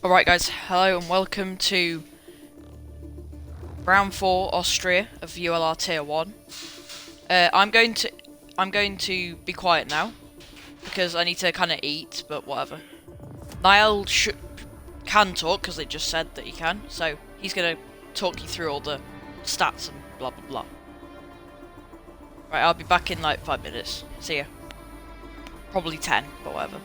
Alright guys, hello and welcome to round 4 Austria of ULR tier 1. I'm going to be quiet now because I need to kind of eat, but whatever. Niall can talk because they just said that he can, so he's going to talk you through all the stats and blah blah blah. Right, I'll be back in like 5 minutes. See ya. Probably 10, but whatever.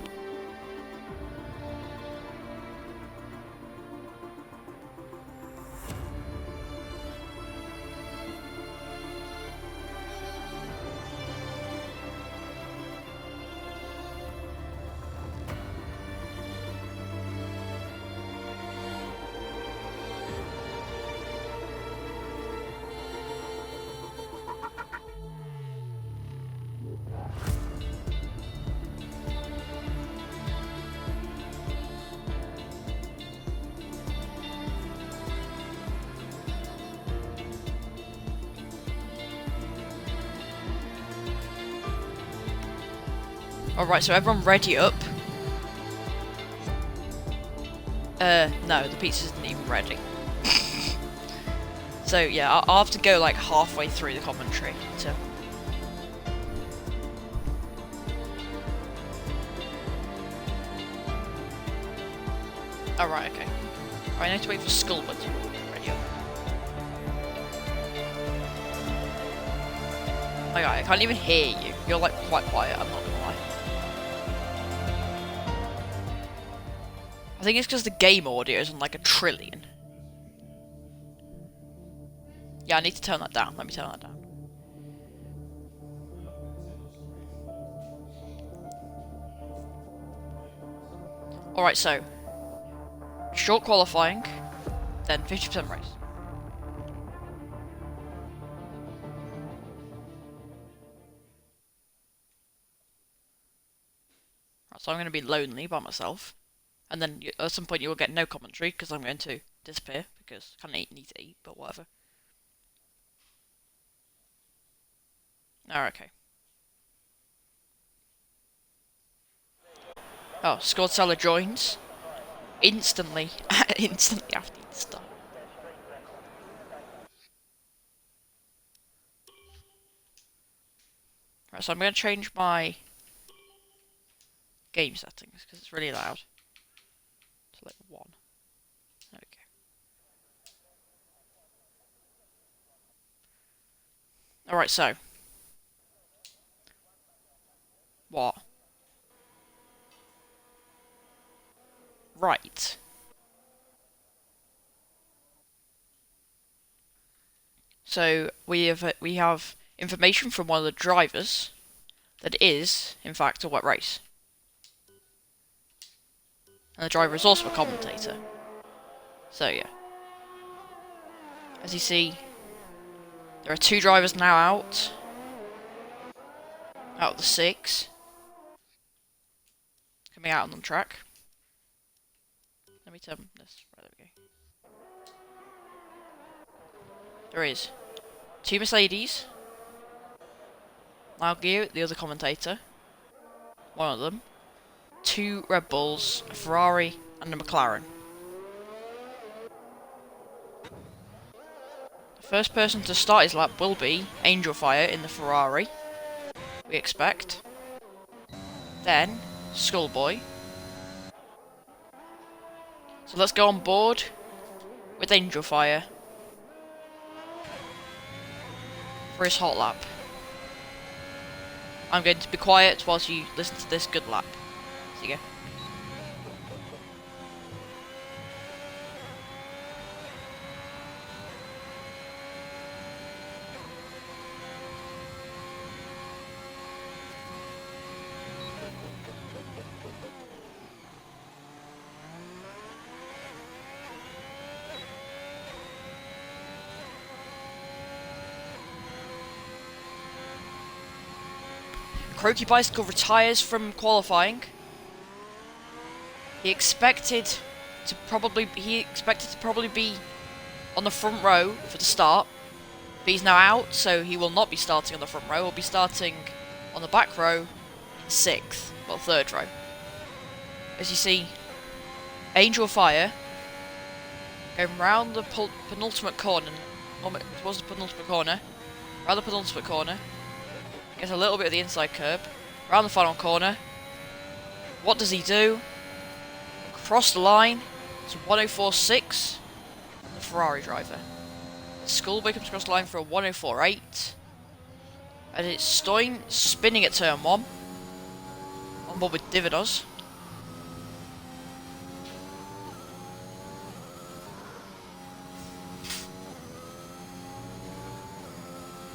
Alright, so everyone ready up. No, the pizza isn't even ready. So yeah, I'll have to go like halfway through the commentary to... Alright, okay. Alright, I need to wait for Skullwood to ready up. Oh yeah, I can't even hear you. You're like quite quiet, I'm not gonna lie. I think it's because the game audio is on like 1 trillion. Yeah, I need to turn that down. Let me turn that down. Alright, so short qualifying, then 50% race. Right, so I'm going to be lonely by myself. And then at some point you will get no commentary because I'm going to disappear because I kind of need to eat, but whatever. Oh, okay. Oh, squad seller joins. Instantly. Instantly after the start. Right, so I'm going to change my game settings because it's really loud. To like 1. There we go. Alright, so. What? Right. So we have information from one of the drivers that it is, in fact, a wet race. And the driver is also a commentator. So yeah. As you see, there are 2 drivers now out of the 6 coming out on the track. Let me turn this. Right, there we go. There is 2 Mercedes, Niall, the other commentator, one of them, 2 Red Bulls, a Ferrari, and a McLaren. The first person to start his lap will be Angel Fire in the Ferrari, we expect. Then, Skullboy. So let's go on board with Angel Fire for his hot lap. I'm going to be quiet whilst you listen to this good lap. See you go. Croaky Bicycle retires from qualifying. He expected to probably be on the front row for the start, but he's now out, so he will not be starting on the front row. He'll be starting on the back row in 6th, well 3rd row. As you see, Angel Fire. Going round the penultimate corner. Towards the penultimate corner. Round the penultimate corner. Gets a little bit of the inside curb. Round the final corner. What does he do? Across the line. It's a 104.6. The Ferrari driver. Schoolboy comes across the line for a 104.8. And it's spinning at turn 1. On board with Dividos.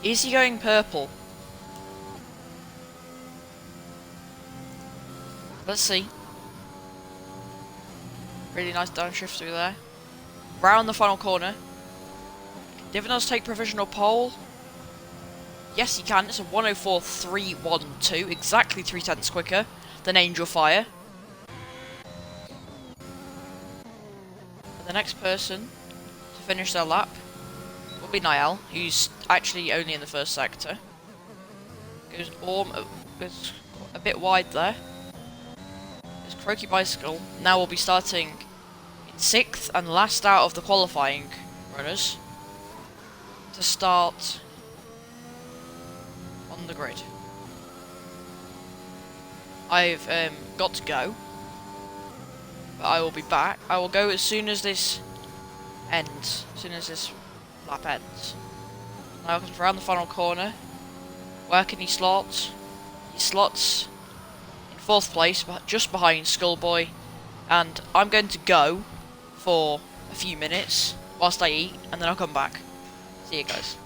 Is he going purple? Let's see. Really nice downshift through there. Round the final corner. Divinos take provisional pole. Yes, he can. It's a 104.312. Exactly 0.3 quicker than Angel Fire. And the next person to finish their lap will be Niall, who's actually only in the first sector. Goes a bit wide there. His Croaky Bicycle now will be starting in 6th and last out of the qualifying runners to start on the grid. I've got to go, but I will be back. I will go as soon as this ends, as soon as this lap ends. Now comes around the final corner. Where can he slot? He slots in 4th place, but just behind Schoolboy. And I'm going to go for a few minutes whilst I eat, and then I'll come back. See you guys.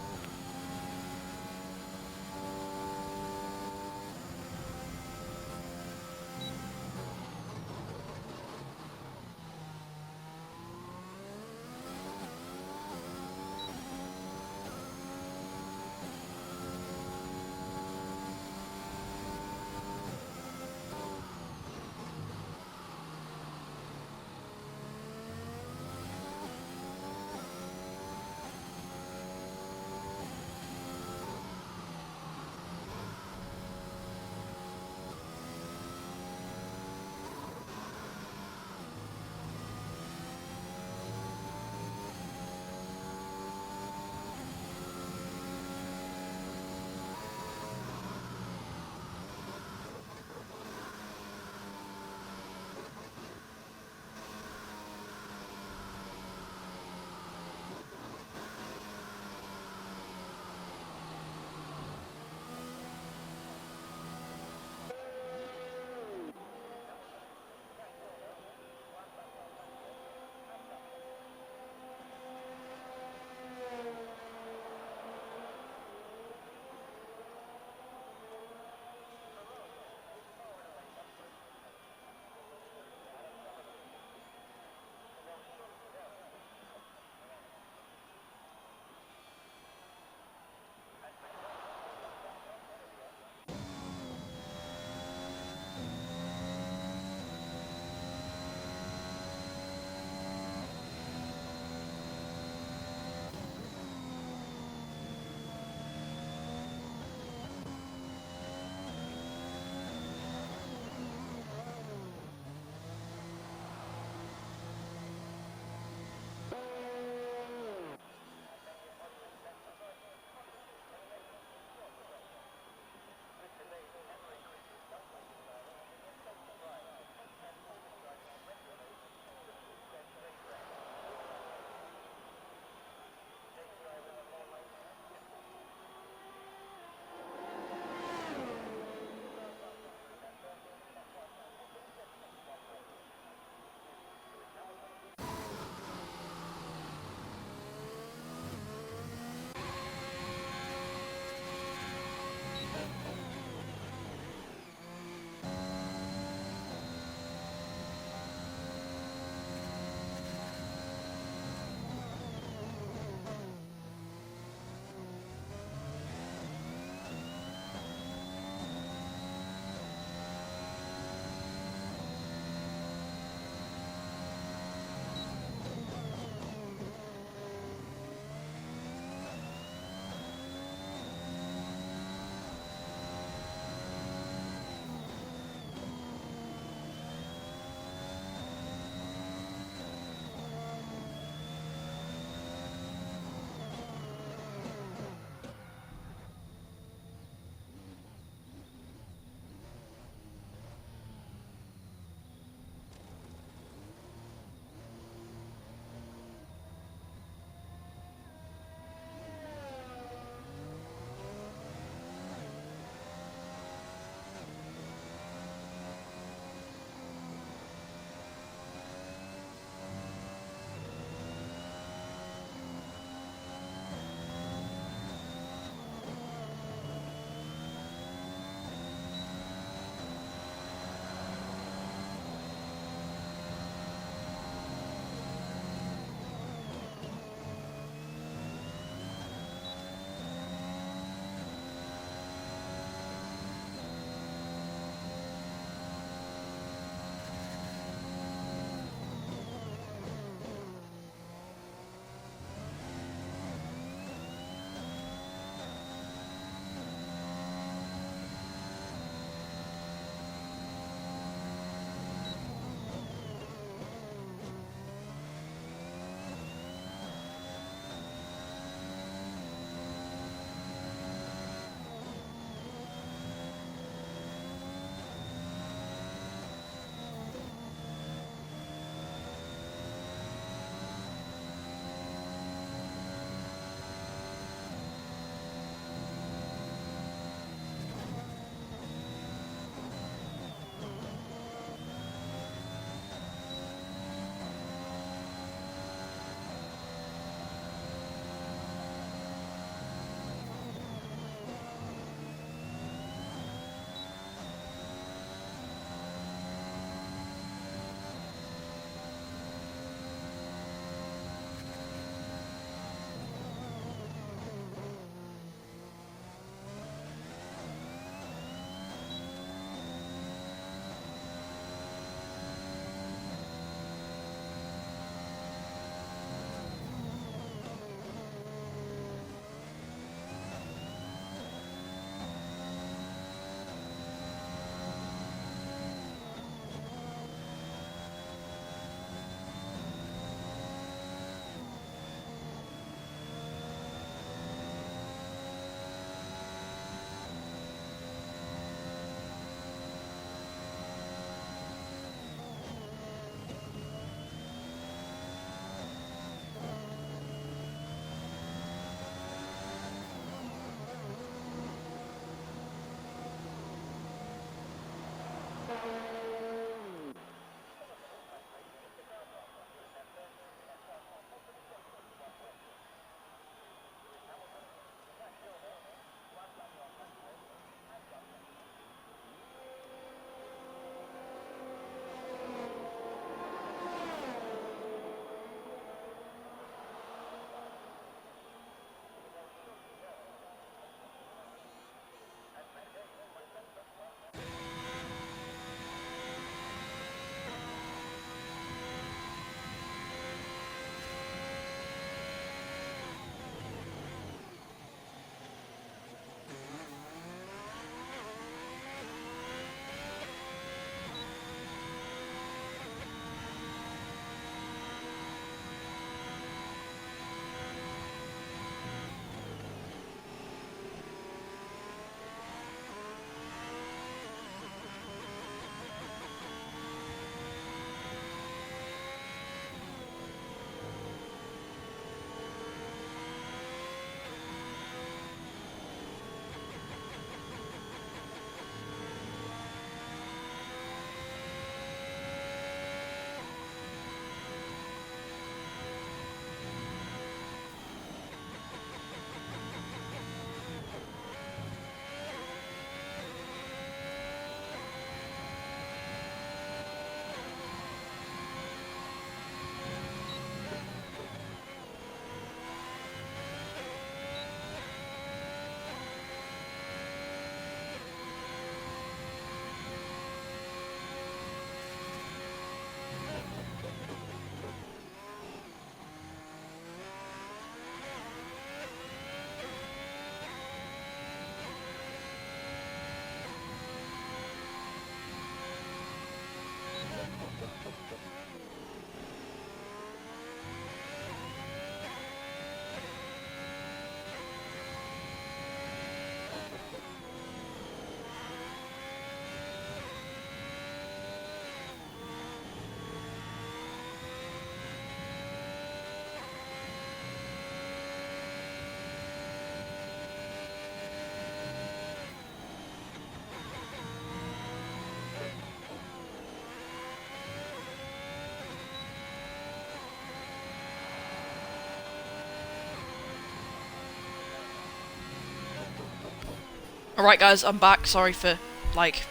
Alright guys, I'm back. Sorry for, like,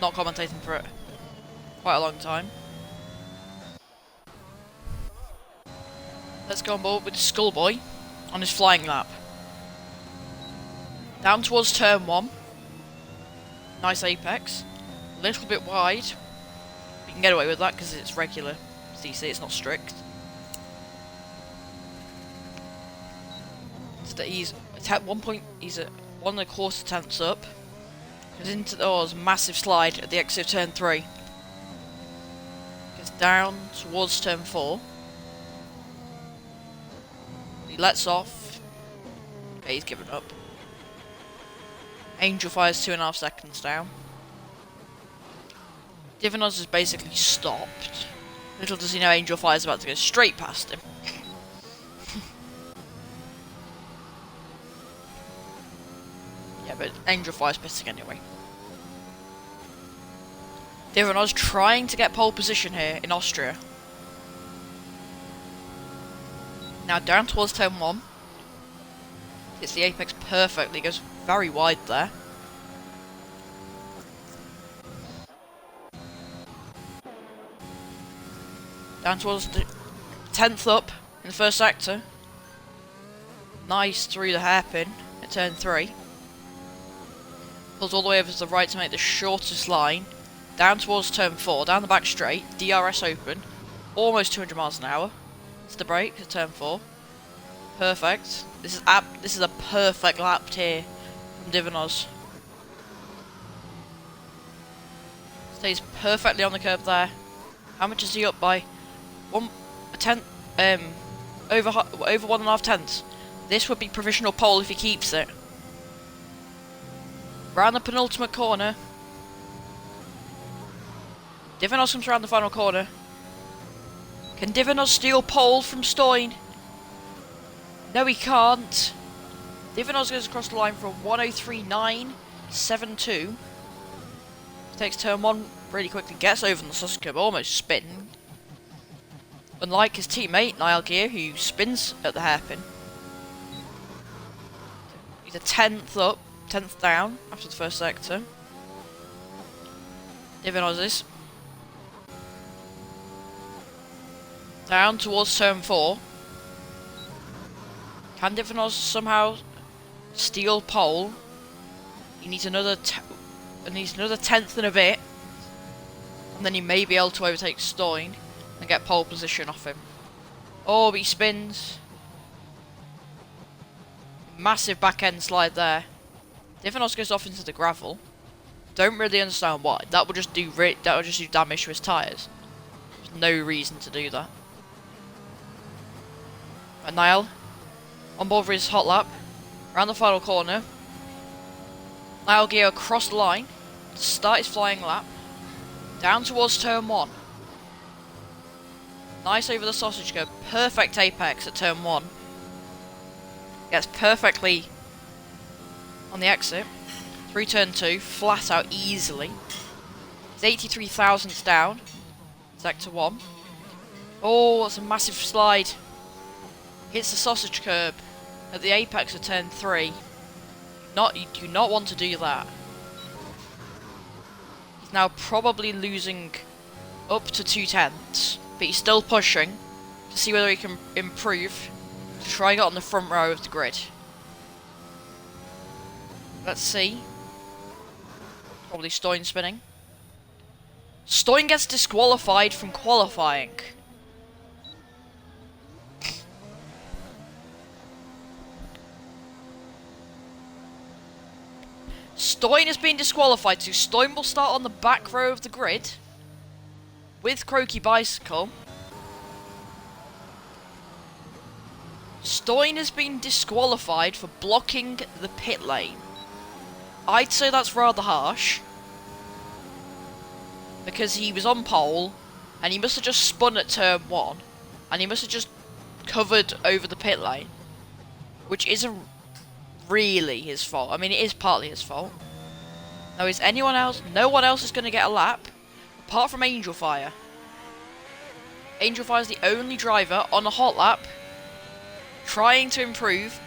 not commentating for it quite a long time. Let's go on board with Skullboy on his flying lap. Down towards turn 1. Nice apex. A little bit wide. You can get away with that because it's regular CC, it's not strict. So he's at 1.25 tenths up. Goes into the massive slide at the exit of turn 3. Gets down towards turn 4. He lets off. Okay, he's given up. Angel fires 2.5 seconds down. Divinos is basically stopped. Little does he know Angel Fire's about to go straight past him. Yeah, but Angel Fire's pissing anyway. Divinos trying to get pole position here in Austria. Now down towards turn 1. Hits the apex perfectly, goes very wide there. Down towards the 10th up in the first sector. Nice through the hairpin at turn 3. Pulls all the way over to the right to make the shortest line. Down towards turn 4, down the back straight, DRS open. Almost 200 miles an hour. It's the brake at turn 4. Perfect. This is a perfect lap here from Divinos. Stays perfectly on the curb there. How much is he up by? Over 1.5 tenths. This would be provisional pole if he keeps it. Round the penultimate corner. Divinos comes around the final corner. Can Divinos steal pole from Stoin? No, he can't. Divinos goes across the line for a 1:03.972. Takes turn 1 really quickly, gets over the sausage curb, almost spin. Unlike his teammate, Niall Gear, who spins at the hairpin. He's a 10th up, 10th down after the first sector. Divinos is. Down towards turn 4. Can Divinos somehow steal pole? He needs another 10th and a bit. And then he may be able to overtake Stoin and get pole position off him. Oh, but he spins. Massive back end slide there. Divinos goes off into the gravel. Don't really understand why. That would just do damage to his tyres. There's no reason to do that. And Niall on board for his hot lap. Around the final corner. Niall Gear across the line to start his flying lap. Down towards turn 1. Nice over the sausage curb. Perfect apex at turn 1. Gets perfectly on the exit. Through turn 2. Flat out easily. It's 83 thousandths down. Sector 1. Oh, that's a massive slide. Hits the sausage curb at the apex of turn 3. You do not want to do that. He's now probably losing up to 2 tenths, but he's still pushing to see whether he can improve to try and get on the front row of the grid. Let's see. Probably Stoin spinning. Stoin gets disqualified from qualifying. Stoin has been disqualified, so Stoin will start on the back row of the grid with Croaky Bicycle. Stoin has been disqualified for blocking the pit lane. I'd say that's rather harsh, because he was on pole and he must have just spun at turn 1 and he must have just covered over the pit lane, which isn't really his fault. I mean, it is partly his fault. Now, is anyone else? No one else is going to get a lap apart from Angel Fire. Angel Fire is the only driver on a hot lap trying to improve.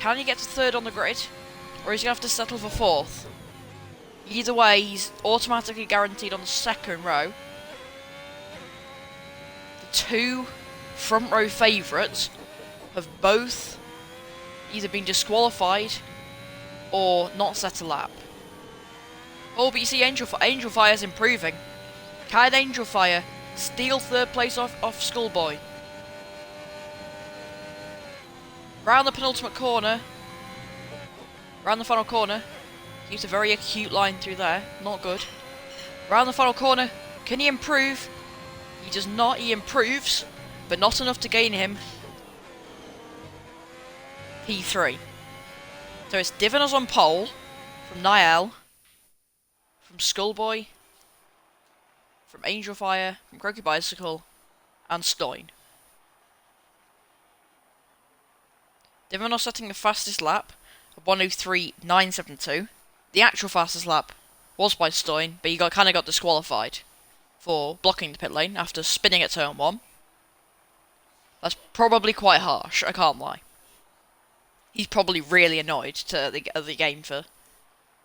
Can he get to 3rd on the grid? or he's going to have to settle for 4th. Either way, he's automatically guaranteed on the 2nd row. The 2 front row favourites have both either been disqualified or not set a lap. Oh, but you see Angel Fire's improving. Can Angel Fire steal 3rd place off Schoolboy? Round the penultimate corner. Round the final corner. Keeps a very acute line through there. Not good. Round the final corner. Can he improve? He does not. He improves, but not enough to gain him P3. So it's Diviners on pole from Niall, from Schoolboy, from Angel Fire, from Croaky Bicycle, and Stein. Divinor setting the fastest lap at 1:03.972. The actual fastest lap was by Stein, but he kind of got disqualified for blocking the pit lane after spinning at turn 1. That's probably quite harsh, I can't lie. He's probably really annoyed to the game for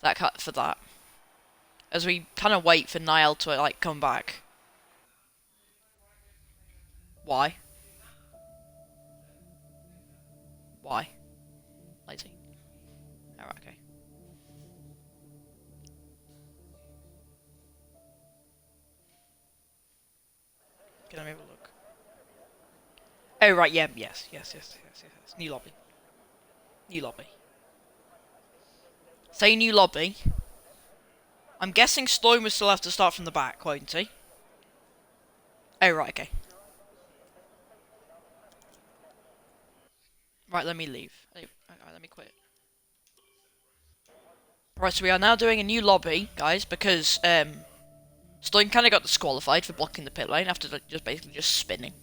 that. As we kind of wait for Niall to like come back. Why? Why? Lazy. Alright, okay. Can I have a look? Oh, right, yeah, yes. New lobby. New lobby. Say new lobby. I'm guessing Storm will still have to start from the back, won't he? Oh, right, okay. Right, let me leave. Alright, let me quit. Right, so we are now doing a new lobby, guys, because Storm kind of got disqualified for blocking the pit lane after just basically just spinning.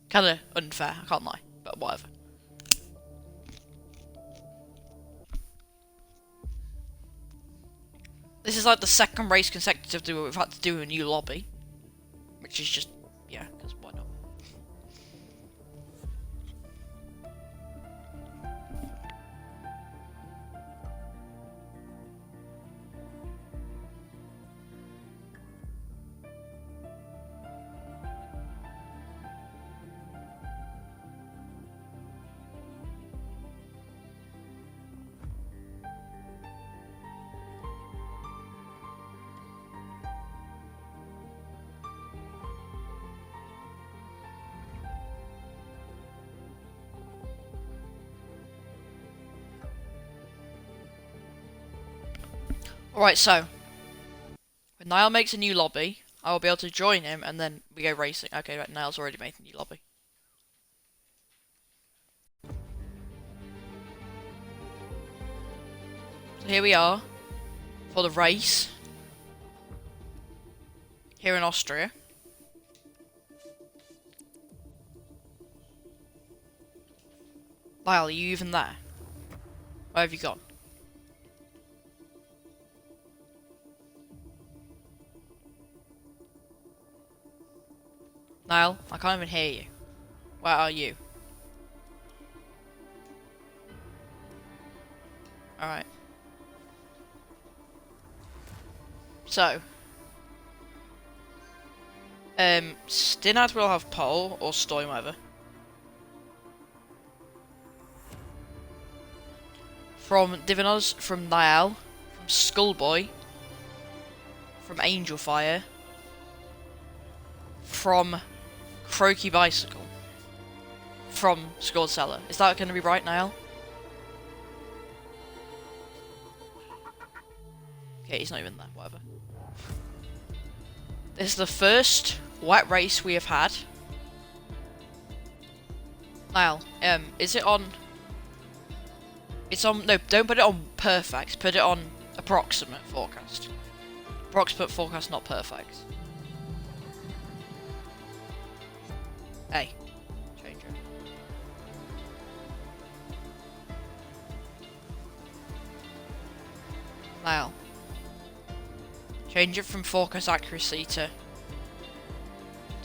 Kind of unfair, I can't lie, but whatever. This is like the 2nd race consecutively where we've had to do a new lobby. Which is just, yeah, because why not? Alright, so when Niall makes a new lobby, I will be able to join him and then we go racing. Okay, right, Niall's already made a new lobby. So here we are for the race here in Austria. Niall, are you even there? Where have you gone? Niall, I can't even hear you. Where are you? Alright. So. Stinad will have pole, or Stoy, whatever. From Divinos, from Niall, from Skullboy, from Angel Fire, from Croaky Bicycle, from Scored Seller. Is that going to be right, Niall? Okay, he's not even there, whatever. This is the first wet race we have had. Niall, is it on... It's on... No, don't put it on perfect. Put it on approximate forecast. Approximate forecast, not perfect. Hey. Change it. Niall. Change it from forecast accuracy to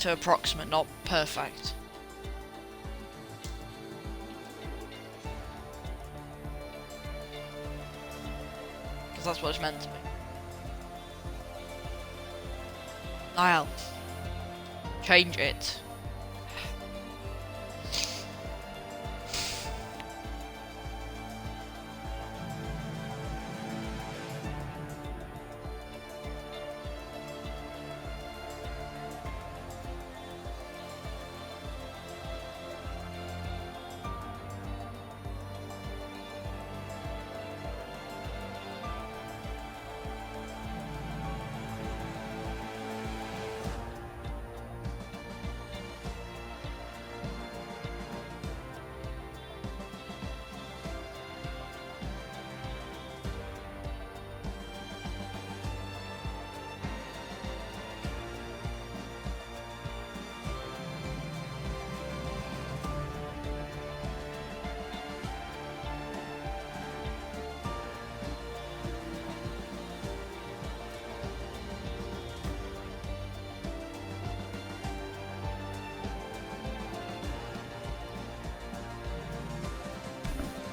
approximate, not perfect. that's what it's meant to be. Niall, change it.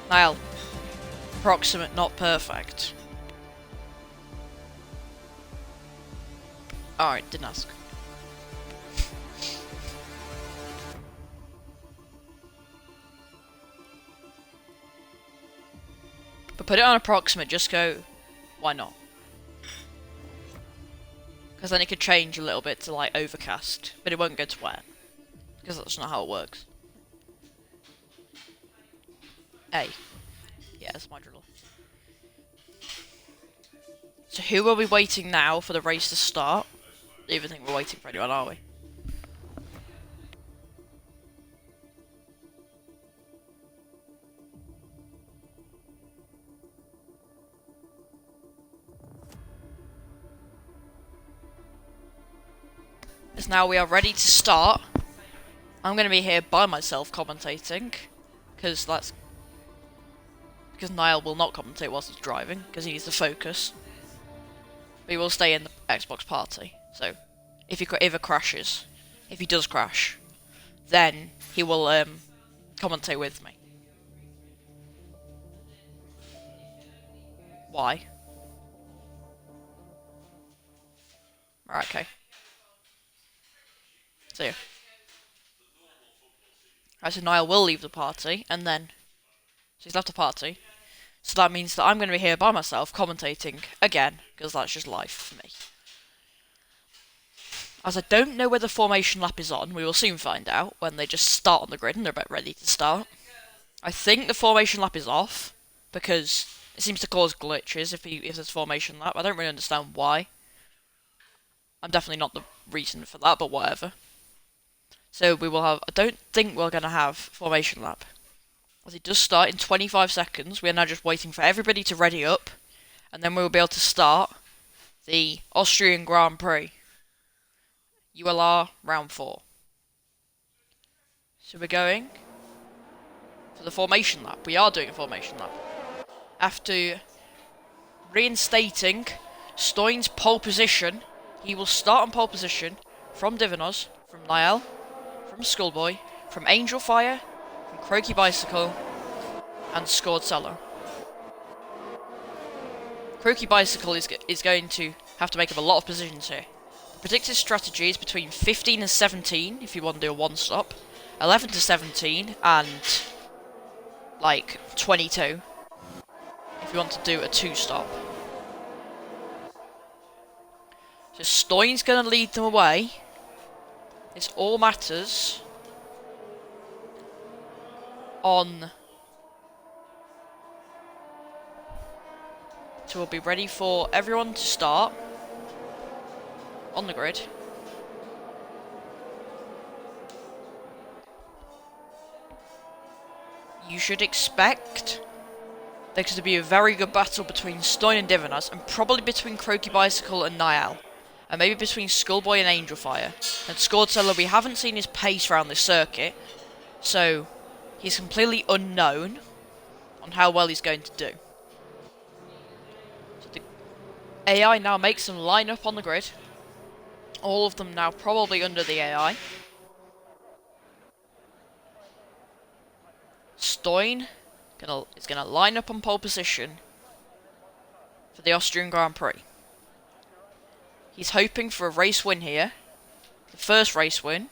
Niall, approximate, not perfect. Alright, didn't ask. But put it on approximate, just go, why not? Because then it could change a little bit to like overcast, but it won't go to wet. Because that's not how it works. A. Yeah, that's my drill. So who are we waiting now for the race to start? I don't even think we're waiting for anyone, are we? As now we are ready to start. I'm going to be here by myself commentating. Because Niall will not commentate whilst he's driving, because he needs to focus. But he will stay in the Xbox party. So, if he crashes, if he does crash, then he will commentate with me. Why? Right, okay. See ya. Right, so Niall will leave the party, and then... So he's left the party. So that means that I'm going to be here by myself, commentating again, because that's just life for me. As I don't know where the formation lap is on, we will soon find out when they just start on the grid and they're about ready to start. I think the formation lap is off, because it seems to cause glitches if there's formation lap. I don't really understand why. I'm definitely not the reason for that, but whatever. So we will have... I don't think we're going to have formation lap. As it does start in 25 seconds, we are now just waiting for everybody to ready up, and then we will be able to start the Austrian Grand Prix. ULR round 4. So we're going for the formation lap. We are doing a formation lap. After reinstating Stoin's pole position, he will start on pole position from Divinos, from Niall, from Schoolboy, from Angel Fire, from Croaky Bicycle, and Scored Cellar. Croaky Bicycle is going to have to make up a lot of positions here. The predicted strategy is between 15 and 17 if you want to do a one-stop, 11 to 17, and like 22 if you want to do a two-stop. So Stoin's going to lead them away. This all matters on... So we'll be ready for everyone to start on the grid. You should expect there's to be a very good battle between Stoin and Divinas, and probably between Croaky Bicycle and Niall, and maybe between Schoolboy and Angel Fire. And Scored Cellar, we haven't seen his pace around this circuit, so he's completely unknown on how well he's going to do. So the AI now makes them line up on the grid. All of them now probably under the AI. Stoin is going to line up on pole position for the Austrian Grand Prix. He's hoping for a race win here. The first race win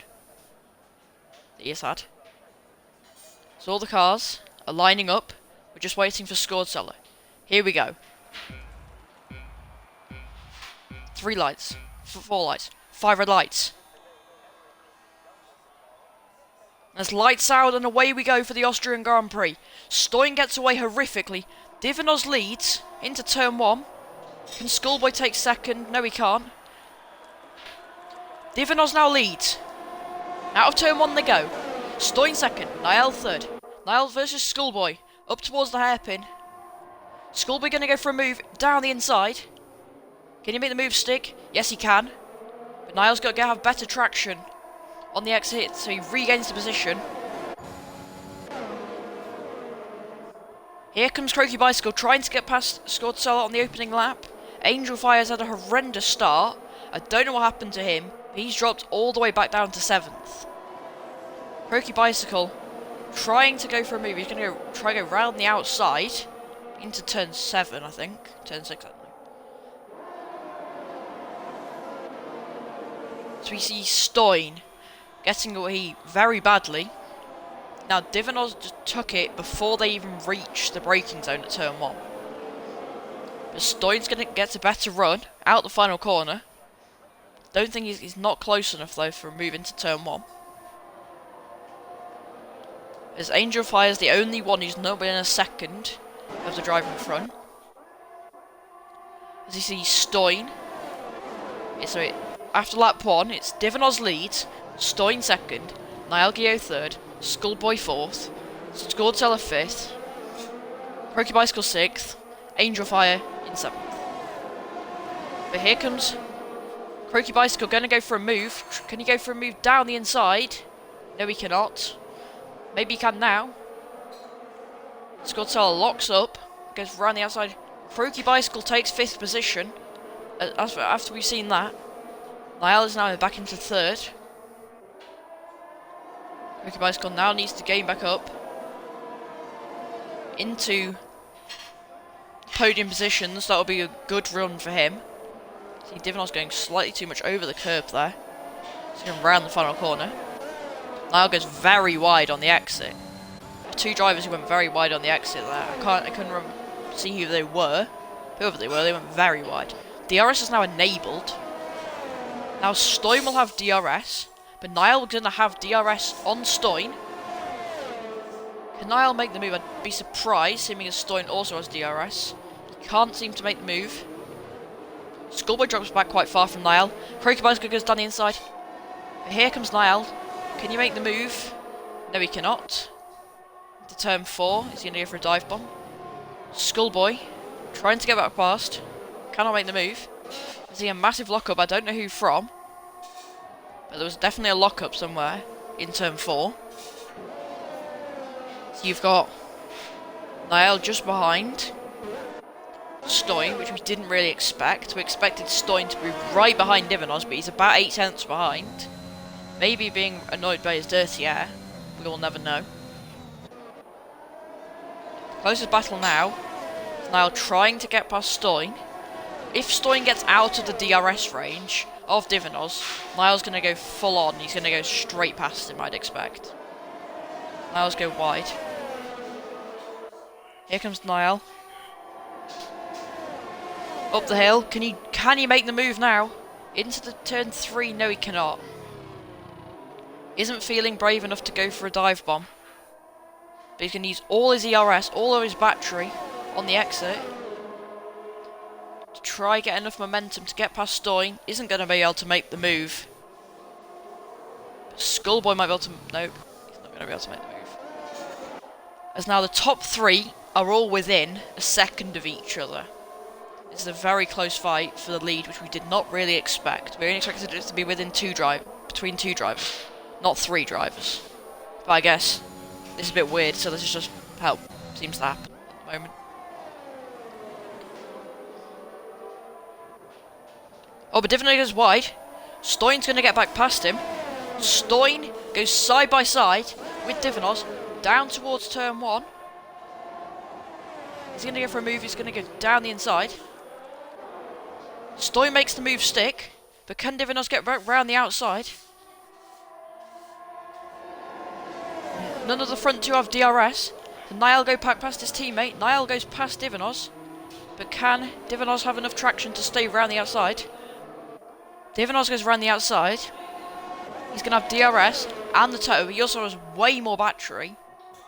that he has had. So all the cars are lining up. We're just waiting for Scored Here we go. 3 lights. 4 lights. 5 red lights. There's lights out and away we go for the Austrian Grand Prix. Stoyn gets away horrifically. Divinos leads into turn 1. Can Schoolboy take second? No, he can't. Divinos now leads. Out of turn 1 they go. Stoyn second. Niall third. Niall versus Schoolboy. Up towards the hairpin. Schoolboy going to go for a move down the inside. Can he make the move stick? Yes, he can. But Niall's got to have better traction on the exit, so he regains the position. Here comes Croaky Bicycle, trying to get past Scored on the opening lap. Angel Fire's had a horrendous start. I don't know what happened to him. He's dropped all the way back down to 7th. Croaky Bicycle trying to go for a move. He's going to try to go round the outside into turn 7, I think. Turn 6, I think. So we see Stoyn getting away very badly. Now Divinos just took it before they even reached the braking zone at turn 1. But Stoyn's going to get a better run out the final corner. Don't think he's not close enough though for a move into turn 1. As Angel Fire's the only one who's not been in a second of the driver in front. As you see Stoyn. So after lap 1, it's Divinos leads, Stoyn second, Niall Gio third, Schoolboy 4th, Scored 5th, Croaky Bicycle 6th, Angel Fire in 7th. But here comes Croaky Bicycle going to go for a move. Can he go for a move down the inside? No, he cannot. Maybe he can now. Scored locks up, goes around the outside. Croaky Bicycle takes 5th position. After we've seen that, Niall is now back into 3rd. Croaky Bicycle now needs to gain back up into podium positions. That'll be a good run for him. See, Divinos going slightly too much over the curb there. He's going round the final corner. Niall goes very wide on the exit. 2 drivers who went very wide on the exit there. I couldn't see who they were. Whoever they were, they went very wide. DRS is now enabled. Now Stoyn will have DRS, but Niall is going to have DRS on Stoyn. Can Niall make the move? I'd be surprised, seeming as Stoyn also has DRS. He can't seem to make the move. Schoolboy drops back quite far from Niall. Croaky Bicycle goes down the inside. But here comes Niall. Can you make the move? No, he cannot. To turn 4, he's going to go for a dive bomb. Schoolboy trying to get back past. Cannot make the move. I see a massive lockup. I don't know who from. But there was definitely a lockup somewhere in turn 4. So you've got Niall just behind Stoyn, which we didn't really expect. We expected Stoyn to be right behind Divinos, but he's about 8 tenths behind. Maybe being annoyed by his dirty air. We will never know. Closest battle now. Niall trying to get past Stoyn. If Stoyn gets out of the DRS range of Divinos, Niall's going to go full on. He's going to go straight past him, I'd expect. Niall's go wide. Here comes Niall. Up the hill. Can he make the move now? Into the turn 3? No, he cannot. Isn't feeling brave enough to go for a dive bomb. But he's going to use all his ERS, all of his battery on the exit. To try get enough momentum to get past Stoyn. Isn't going to be able to make the move. But Schoolboy might be able to... Nope. He's not going to be able to make the move. As now the top 3 are all within a second of each other. It's a very close fight for the lead, which we did not really expect. We only expected it to be within between 2 drivers, not 3 drivers. But I guess this is a bit weird, so this is just how it seems to happen at the moment. Oh, but Divinos goes wide. Stoyn's going to get back past him. Stoyn goes side by side with Divinos down towards turn 1. He's going to go for a move. He's going to go down the inside. Stoy makes the move stick, but can Divinos get round the outside? None of the front two have DRS. So Niall go past his teammate. Niall goes past Divinos. But can Divinos have enough traction to stay round the outside? Divinos goes round the outside. He's going to have DRS and the toe. He also has way more battery.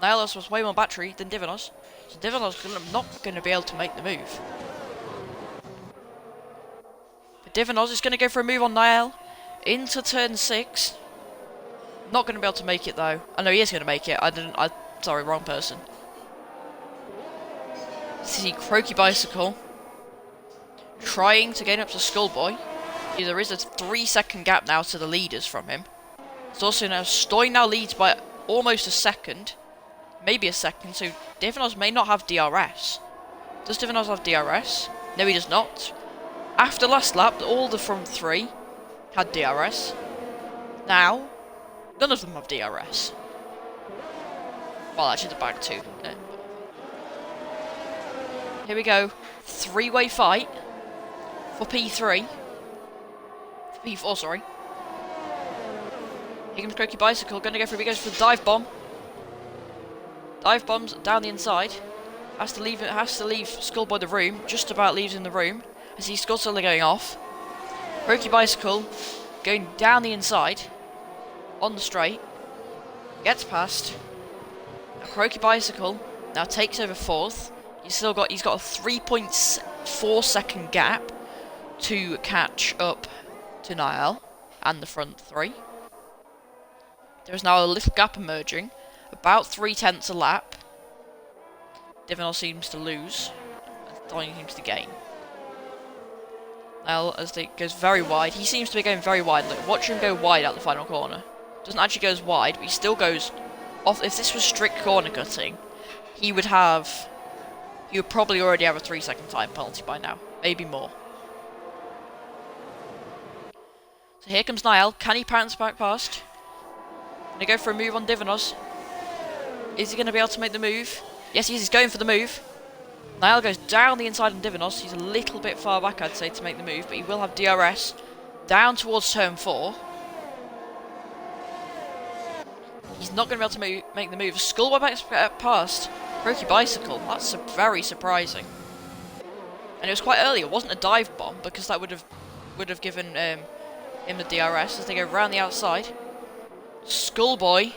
Niall also has way more battery than Divinos. So Divinos is not going to be able to make the move. But Divinos is going to go for a move on Niall into turn 6. Not going to be able to make it though. I know he is going to make it. Sorry, wrong person. See Croaky Bicycle trying to gain up to Schoolboy. There is a 3-second gap now to the leaders from him. It's also now Stoy now leads by almost a second, maybe a second. So Divinos may not have DRS. Does Divinos have DRS? No, he does not. After last lap, all the front 3 had DRS. Now, none of them have DRS. Well, actually, the back 2. Here we go. 3-way fight for P3. For P4, sorry. Here comes Croaky Bicycle. Going to go for, he goes for the dive bomb. Dive bombs down the inside. Has to leave Schoolboy the room. Just about leaves in the room. I see Scotsella going off. Croaky Bicycle going down the inside. On the straight. Gets past. Now Croaky Bicycle now takes over 4th. He's got a 3.4 second gap to catch up to Niall and the front 3. There is now a little gap emerging, about 0.3 a lap. Divinos seems to lose, and Donny seems to gain. Niall, as it goes very wide, he seems to be going very wide. Look, watch him go wide out the final corner. Doesn't actually go as wide, but he still goes off. If this was strict corner cutting, he would probably already have a 3-second time penalty by now. Maybe more. So here comes Niall. Can he pounce back past? Gonna go for a move on Divinos. Is he going to be able to make the move? Yes, he is. He's going for the move. Niall goes down the inside on Divinos. He's a little bit far back, I'd say, to make the move. But he will have DRS down towards turn 4. He's not going to be able to make the move. Schoolboy back past Croaky Bicycle. That's very surprising. And it was quite early. It wasn't a dive bomb because that would have given him the DRS as they go round the outside. Schoolboy.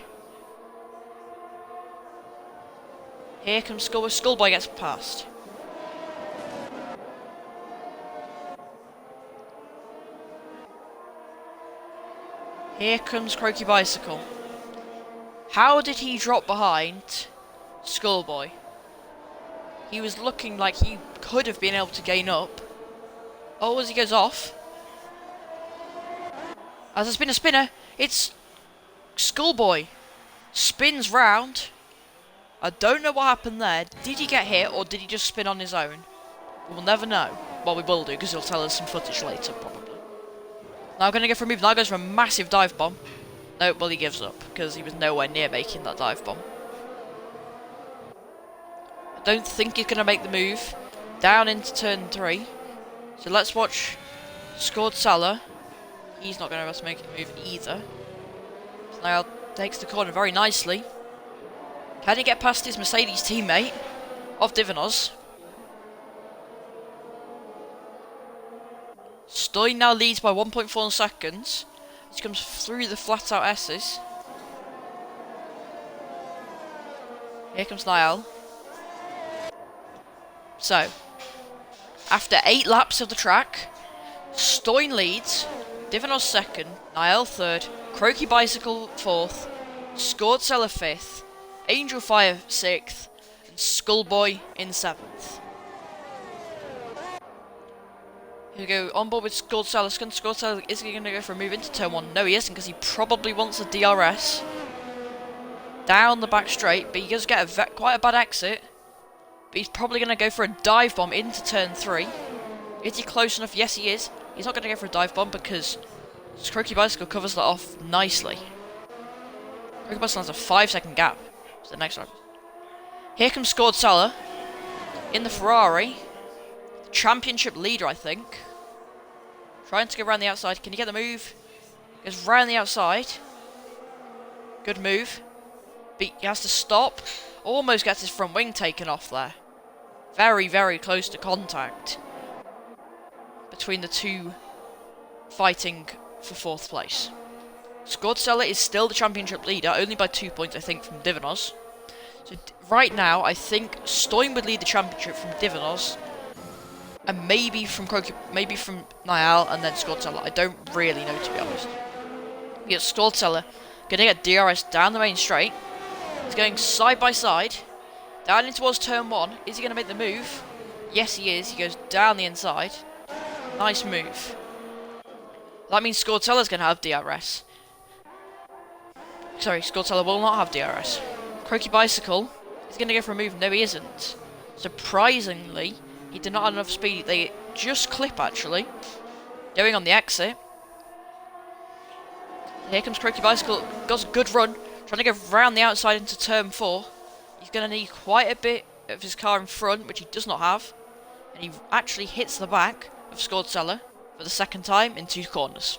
Here comes Schoolboy. Schoolboy gets past. Here comes Croaky Bicycle. How did he drop behind Schoolboy? He was looking like he could have been able to gain up. Oh, as he goes off. As there's been a spinner, it's Schoolboy. Spins round. I don't know what happened there. Did he get hit or did he just spin on his own? We'll never know. Well, we will do because he'll tell us some footage later, probably. Now going to go for a move. Now goes for a massive dive bomb. No, well, he gives up because he was nowhere near making that dive bomb. I don't think he's going to make the move down into turn 3. So let's watch Scored Salah. He's not going to be able to make a move either. So now takes the corner very nicely. Can he get past his Mercedes teammate of Divinos? Stoy now leads by 1.4 seconds. He comes through the flat out S's. Here comes Niall. So, after 8 laps of the track, Stoy leads, Divinos second, Niall third, Croaky Bicycle 4th, Scored Seller 5th, Angel Fire 6th, and Schoolboy in 7th. Here we go, on board with Scored Seller. Scored Seller, is he going to go for a move into turn 1? No, he isn't, because he probably wants a DRS. Down the back straight, but he does get quite a bad exit. But he's probably going to go for a dive bomb into turn 3. Is he close enough? Yes, he is. He's not going to go for a dive bomb because Croaky Bicycle covers that off nicely. Croaky Bicycle has a 5-second gap. So the next one. Here comes Scored Salah in the Ferrari. Championship leader, I think. Trying to go around the outside. Can you get the move? Goes round the outside. Good move. But he has to stop. Almost gets his front wing taken off there. Very, very close to contact between the two fighting for 4th place. Skordsella is still the championship leader, only by 2 points, I think, from Divanos. So right now, I think Stoin would lead the championship from Divanos, and maybe from Niall, and then Skordsella. I don't really know, to be honest. We got Skordsella gonna get DRS down the main straight. He's going side by side, down in towards turn 1. Is he gonna make the move? Yes, he is. He goes down the inside. Nice move. That means Skortzella's gonna have DRS. Sorry, Skortsella will not have DRS. Croaky Bicycle is going to go for a move. No, he isn't. Surprisingly, he did not have enough speed. They just clip, actually. Going on the exit. Here comes Croaky Bicycle. Got a good run. Trying to go round the outside into turn 4. He's going to need quite a bit of his car in front, which he does not have. And he actually hits the back of Skortsella for the 2nd time in 2 corners.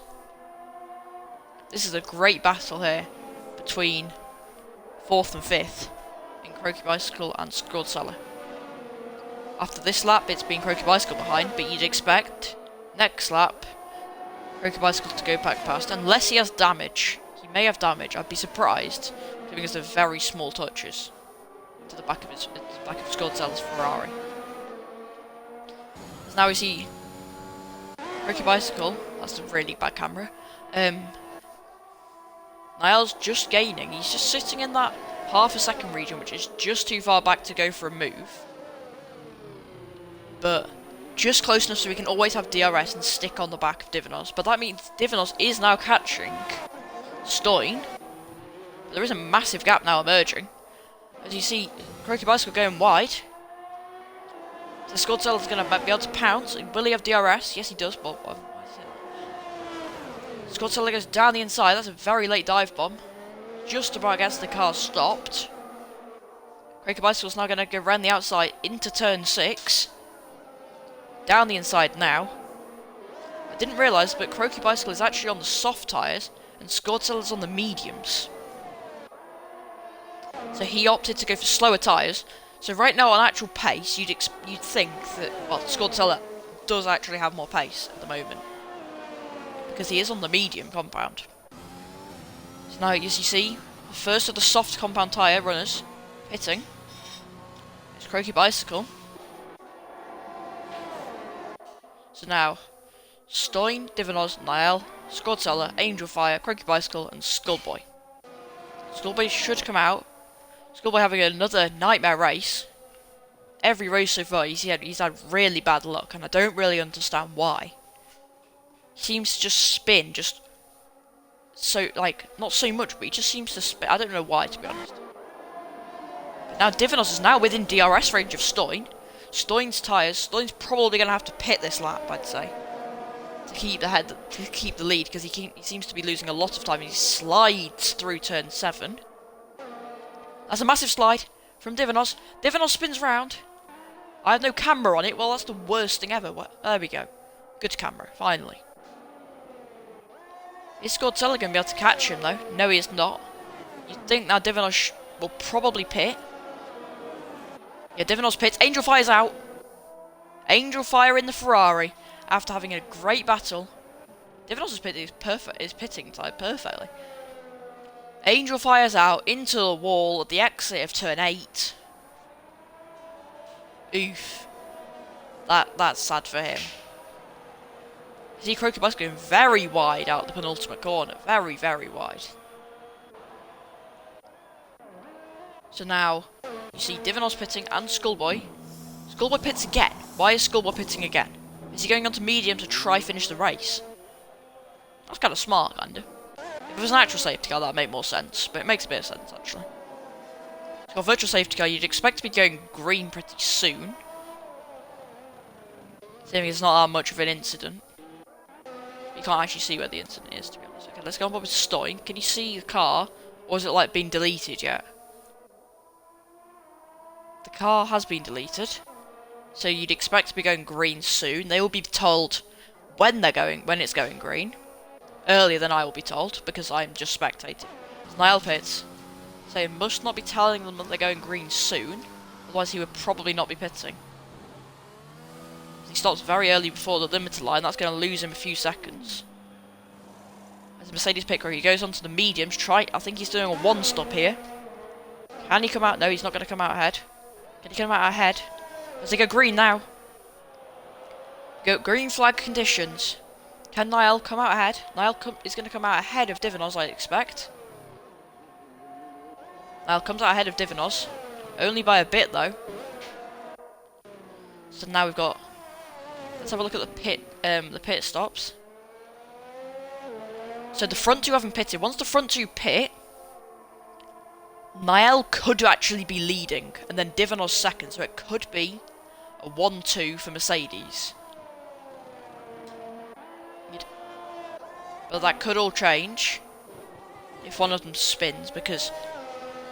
This is a great battle here between 4th and 5th in Croaky Bicycle and Skordsella. After this lap, it's been Croaky Bicycle behind, but you'd expect next lap Croaky Bicycle to go back past, unless he has damage. He may have damage. I'd be surprised, giving us the very small touches to the back of Skordzella's Ferrari. So now we see Croaky Bicycle. That's a really bad camera. Niall's just gaining. He's just sitting in that half a second region, which is just too far back to go for a move. But just close enough so we can always have DRS and stick on the back of Divanos. But that means Divanos is now catching Stoin. There is a massive gap now emerging. As you see, Croaky Bicycle going wide. So Skordzella's going to be able to pounce. Will he have DRS? Yes, he does, but Skordsella goes down the inside. That's a very late dive bomb. Just about gets the car stopped. Croaky Bicycle's now going to go around the outside into turn 6. Down the inside now. I didn't realise, but Croaky Bicycle is actually on the soft tyres and Skordzella's on the mediums. So he opted to go for slower tyres. So right now on actual pace, you'd think that, well, Skordsella does actually have more pace at the moment, because he is on the medium compound. So now, as you see, the first of the soft compound tyre runners hitting is Croaky Bicycle. So now, Stoin, Divanos, Niall, Skordsella, Angel Fire, Croaky Bicycle, and Skullboy. Skullboy should come out. Skullboy having another nightmare race. Every race so far, he's had really bad luck, and I don't really understand why. Seems to just spin, not so much, but he just seems to spin. I don't know why, to be honest. But now Divanos is now within DRS range of Stoin. Stoin's tyres. Stoin's probably going to have to pit this lap, I'd say, to keep the lead, because he seems to be losing a lot of time. He slides through turn 7. That's a massive slide from Divanos. Divanos spins round. I have no camera on it. Well, that's the worst thing ever. There we go. Good camera, finally. Is Skordsella going to be able to catch him, though? No, he is not. You'd think now Divanos will probably pit. Yeah, Divanos pits. Angel Fire's out. Angel Fire in the Ferrari after having a great battle. Divanos is pitting type perfectly. Angel Fire's out into the wall at the exit of turn 8. Oof. That's sad for him. See Croaky Bicycle going very wide out the penultimate corner. Very, very wide. So now, you see Divanos pitting and Skullboy. Skullboy pits again. Why is Skullboy pitting again? Is he going on to medium to try finish the race? That's kind of smart, kinda. If it was an actual safety car, that would make more sense. But it makes a bit of sense, actually. It's got a virtual safety car. You'd expect to be going green pretty soon. Seeing it's not that much of an incident. You can't actually see where the incident is, to be honest. Okay, let's go on with Stoin. Can you see the car? Or is it, like, been deleted yet? The car has been deleted. So you'd expect to be going green soon. They will be told when it's going green. Earlier than I will be told, because I'm just spectating. Niall pits. So he must not be telling them that they're going green soon, otherwise he would probably not be pitting. He stops very early before the limiter line, that's going to lose him a few seconds. As a Mercedes pit crew, he goes onto the mediums, I think he's doing a one stop here. Can he come out? No, he's not going to come out ahead. Can he come out ahead? Does he go green now? Go green flag conditions. Can Niall come out ahead? Niall is going to come out ahead of Divinos, I expect. Niall comes out ahead of Divinos. Only by a bit, though. So now we've got... Let's have a look at the pit stops. So the front two haven't pitted. Once the front two pit, Niall could actually be leading, and then Divinos second, so it could be a 1-2 for Mercedes. But that could all change if one of them spins, because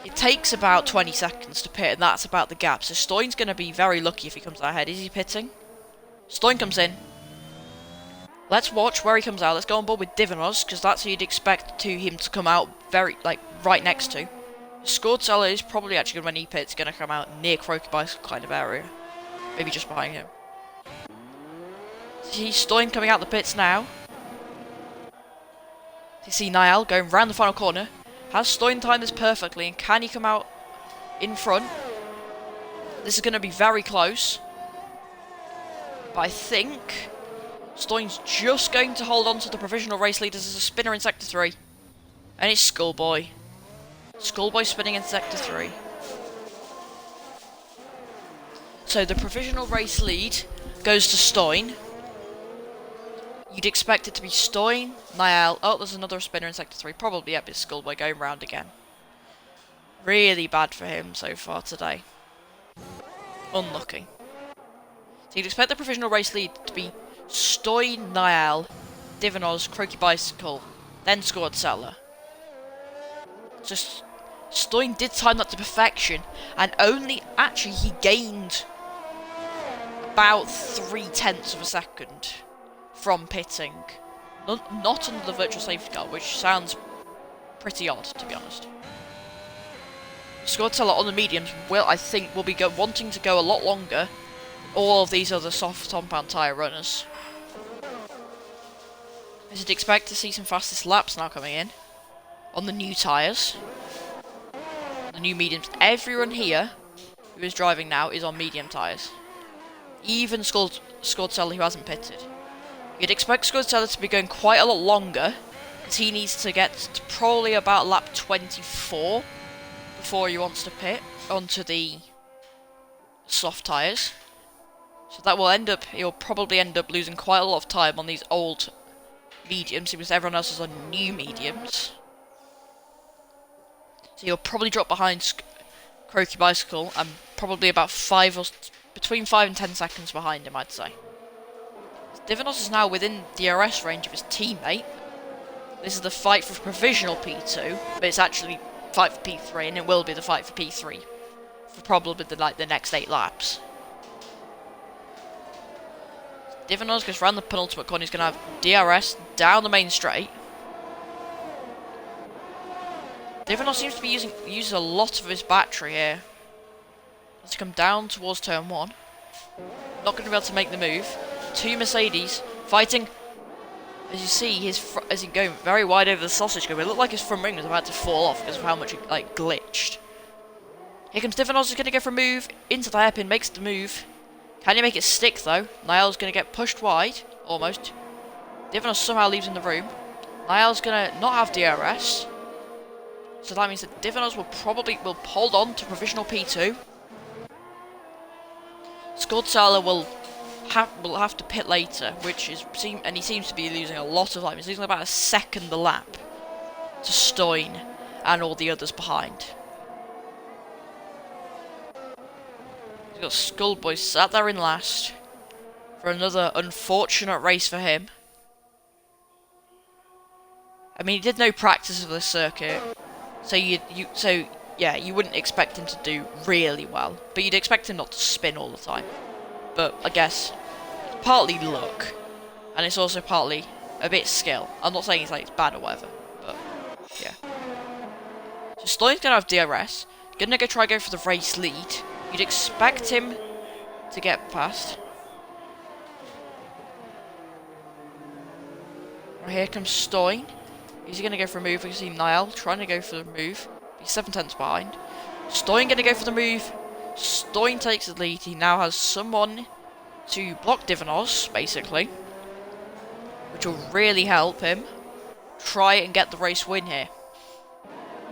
it takes about 20 seconds to pit, and that's about the gap. So Stoyn's going to be very lucky if he comes out ahead. Is he pitting? Stoyn comes in. Let's watch where he comes out. Let's go on board with Divinos, because that's who you'd expect him to come out right next to. Scored Seller is probably actually, when he pits, going to come out near Croaky Bicycle kind of area. Maybe just behind him. See Stoyn coming out the pits now. You see Niall going round the final corner. Has Stoyn timed this perfectly, and can he come out in front? This is going to be very close. But I think Stoyn's just going to hold on to the provisional race leaders as a spinner in Sector 3. And it's Schoolboy. Schoolboy spinning in Sector 3. So the provisional race lead goes to Stoyn. You'd expect it to be Stoyn, Niall. Oh, there's another spinner in Sector 3. Probably, yep, it's Schoolboy going round again. Really bad for him so far today. Unlucky. So you'd expect the provisional race lead to be Stoyn, Niall, Divinos, Croaky Bicycle, then Scored Seller. Just Stoyn did time that to perfection, and actually he gained about 0.3 of a second from pitting. Not under the virtual safety car, which sounds pretty odd, to be honest. Scored Seller on the mediums I think will be wanting to go a lot longer than all of these other soft compound tyre runners. As you'd expect to see some fastest laps now coming in on the new tyres. The new mediums. Everyone here who is driving now is on medium tyres. Even Scored Seller, who hasn't pitted. You'd expect Scored Seller to be going quite a lot longer, because he needs to get to probably about lap 24 before he wants to pit onto the soft tyres. So that will he'll probably end up losing quite a lot of time on these old mediums, because everyone else is on new mediums. So he'll probably drop behind Croaky Bicycle, and probably about between 5 and 10 seconds behind him, I'd say. Divinos is now within DRS range of his teammate. This is the fight for provisional P2, but it's actually fight for P3, and it will be the fight for P3 for probably the next 8 laps. Divinos goes round the penultimate corner. He's going to have DRS down the main straight. Divinos seems to be uses a lot of his battery here. Let's come down towards turn 1. Not going to be able to make the move. 2 Mercedes fighting. As you see, as he's going very wide over the sausage curb, it looked like his front wing was about to fall off because of how much it glitched. Here comes Divinos, who's going to go for a move into the hairpin, makes the move. Can you make it stick though? Niall's going to get pushed wide, almost. Divinos somehow leaves in the room. Niall's going to not have DRS, so that means that Divinos will hold on to provisional P2. Scored Seller will have to pit later, and he seems to be losing a lot of time. He's losing about a second a lap to Stoyn and all the others behind. He's got Schoolboy sat there in last for another unfortunate race for him. I mean, he did no practice of this circuit, so you wouldn't expect him to do really well, but you'd expect him not to spin all the time. But I guess partly luck, and it's also partly a bit skill. I'm not saying it's bad or whatever, but yeah. So Stoyan's gonna have DRS. Gonna go for the race lead. You'd expect him to get past. Right, here comes Stoyan. Is he gonna go for a move? We can see Niall trying to go for the move. He's 7/10 behind. Stoyan gonna go for the move. Stoyan takes the lead. He now has someone to block Divanos, basically, which will really help him try and get the race win here.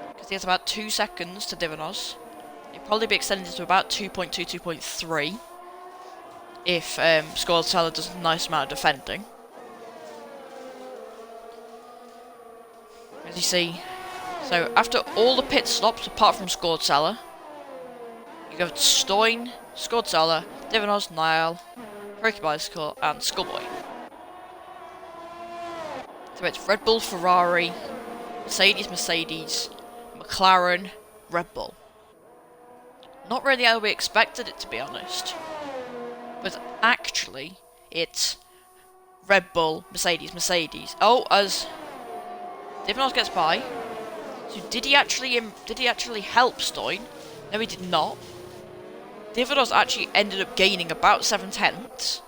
Because he has about 2 seconds to Divanos. It'll probably be extended to about 2.2, 2.3 if Scorsella does a nice amount of defending. As you see, so after all the pit stops apart from Scorsella, you go to Stoyan, Scorsella, Divanos, Niall, Croaky Bicycle, and Schoolboy. So it's Red Bull, Ferrari, Mercedes, McLaren, Red Bull. Not really how we expected it, to be honest. But actually, it's Red Bull, Mercedes. Oh, as Divanos gets by. So did he actually help Stoyan? No, he did not. Divanos actually ended up gaining about 7/10.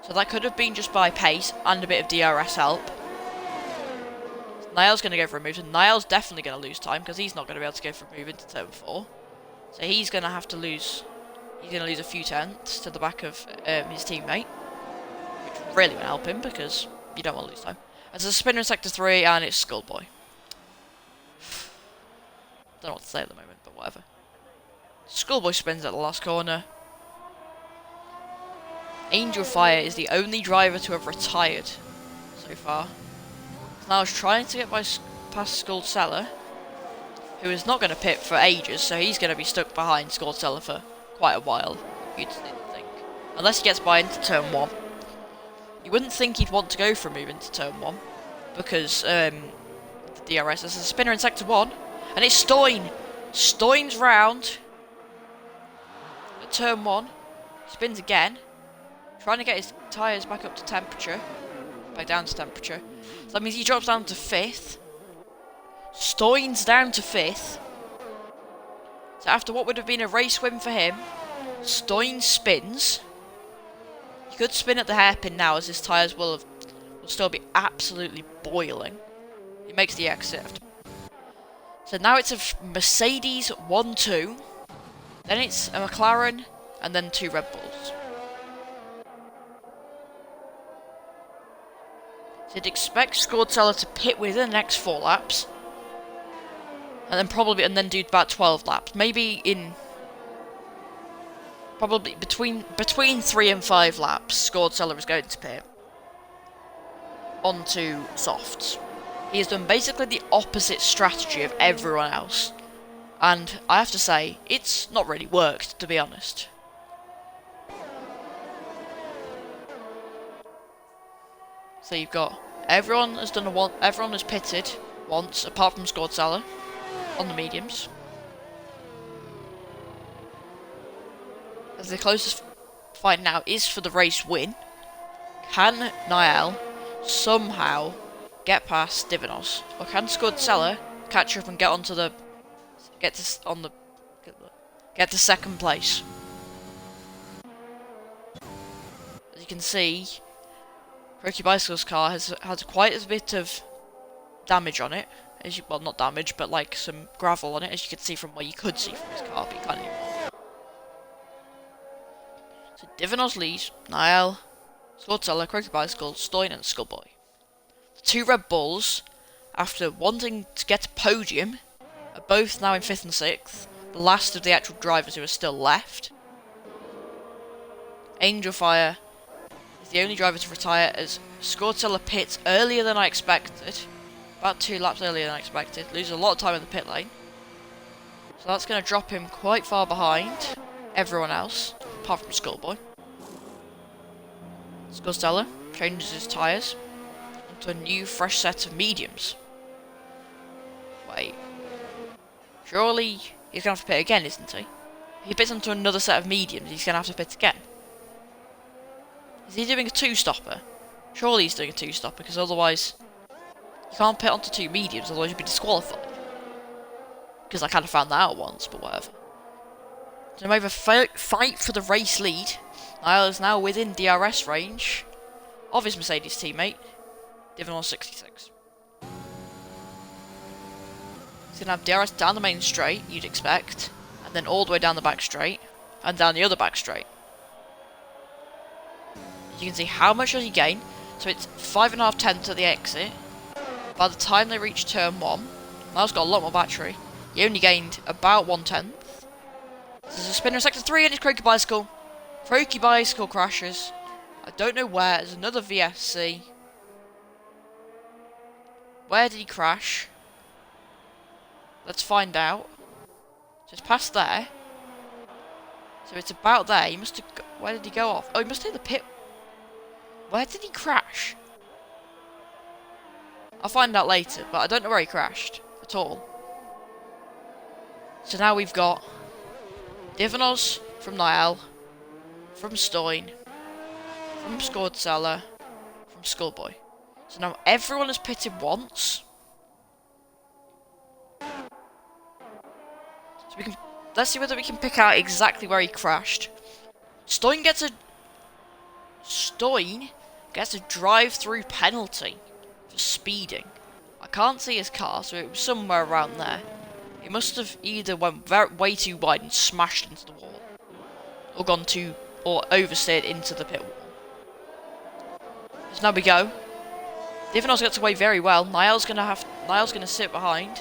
So that could have been just by pace and a bit of DRS help. Niall's going to go for a move, and Niall's definitely going to lose time because he's not going to be able to go for a move into turn 4. So he's going to have to lose. He's going to lose a few tenths to the back of his teammate, which really won't help him because you don't want to lose time. As a spinner in sector 3, and it's Schoolboy. Don't know what to say at the moment, but whatever. Schoolboy spins at the last corner. Angel Fire is the only driver to have retired so far. Now he's trying to get past Scorsella, who is not going to pit for ages, so he's going to be stuck behind Scorsella for quite a while, you'd think. Unless he gets by into turn 1. You wouldn't think he'd want to go for a move into turn 1, because the DRS is a spinner in sector 1, and it's Stoyan! Stoyan's round at turn 1, spins again, trying to get his tyres back up to temperature, back down to temperature. So that means he drops down to 5th. Stoyan's down to 5th. So after what would have been a race win for him, Stoyan spins. He could spin at the hairpin now, as his tyres will still be absolutely boiling. He makes the exit. So now it's a Mercedes 1-2. Then it's a McLaren, and then 2 Red Bulls. So you'd expect Scorsella to pit within the next 4 laps. And then do about 12 laps. Maybe in probably between 3 and 5 laps, Scorsella is going to pit onto softs. He has done basically the opposite strategy of everyone else. And I have to say, it's not really worked, to be honest. So you've got everyone has pitted once, apart from Scorsella, on the mediums. As the closest fight now is for the race win. Can Niall somehow get past Divanos, or can Scorsella catch up and get to second place? As you can see, Croaky Bicycle's car has quite a bit of damage on it. Well, not damage, but like some gravel on it, as you can see from where you could see from his car, but you can't anymore. So Divanos leads, Niall, Scorsella, Croaky Bicycle, Stoyan, and Schoolboy. The 2 Red Bulls, after wanting to get a podium, are both now in 5th and 6th, the last of the actual drivers who are still left. Angel Fire is the only driver to retire, as Scorsella pits earlier than I expected. About 2 laps earlier than I expected. Loses a lot of time in the pit lane. So that's going to drop him quite far behind everyone else, apart from Schoolboy. Scorsella changes his tyres onto a new fresh set of mediums. Wait. Surely he's going to have to pit again, isn't he? If he pits onto another set of mediums, he's going to have to pit again. Is he doing a 2-stopper? Surely he's doing a two-stopper, because otherwise you can't pit onto two mediums, otherwise you'd be disqualified. Because I kind of found that out once, but whatever. So I'm over fight for the race lead. Niall is now within DRS range of his Mercedes teammate, Divinor 66. He's going to have DRS down the main straight, you'd expect, and then all the way down the back straight, and down the other back straight. You can see how much does he gain. So it's 5.5 tenths at the exit. By the time they reach turn 1, Niall's got a lot more battery. He only gained about 1/10. There's a spinner in sector 3 and his Croaky bicycle. Croaky bicycle crashes. I don't know where. There's another VSC. Where did he crash? Let's find out. So it's past there. So it's about there. He must have... Where did he go off? Oh, he must have hit the pit. Where did he crash? I'll find out later, but I don't know where he crashed at all. So now we've got Divinos from Niall, from Stoyn, from Scoreseller, from Schoolboy. So now everyone has pitted once. So we can... Let's see whether we can pick out exactly where he crashed. Stoyn gets a drive-through penalty for speeding. I can't see his car, so it was somewhere around there. He must have either went way too wide and smashed into the wall, or or oversteered into the pit wall. So now we go. Divinos gets away very well. Niall's gonna sit behind.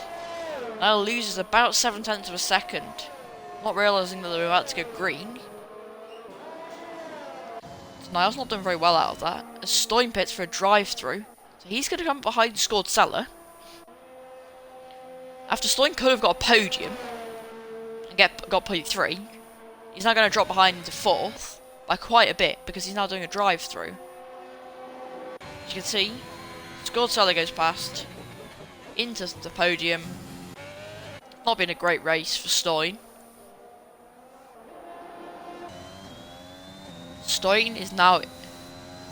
Niall loses about 7 tenths of a second, not realising that they're about to go green. So Niall's not done very well out of that. As Stoyn pits for a drive-through, so he's going to come behind Scoreseller. After Stoyn could have got a podium and got P3, he's now going to drop behind into 4th by quite a bit because he's now doing a drive-through. As you can see, Scoreseller goes past into the podium. Not been a great race for Stoyn. Stoyn is now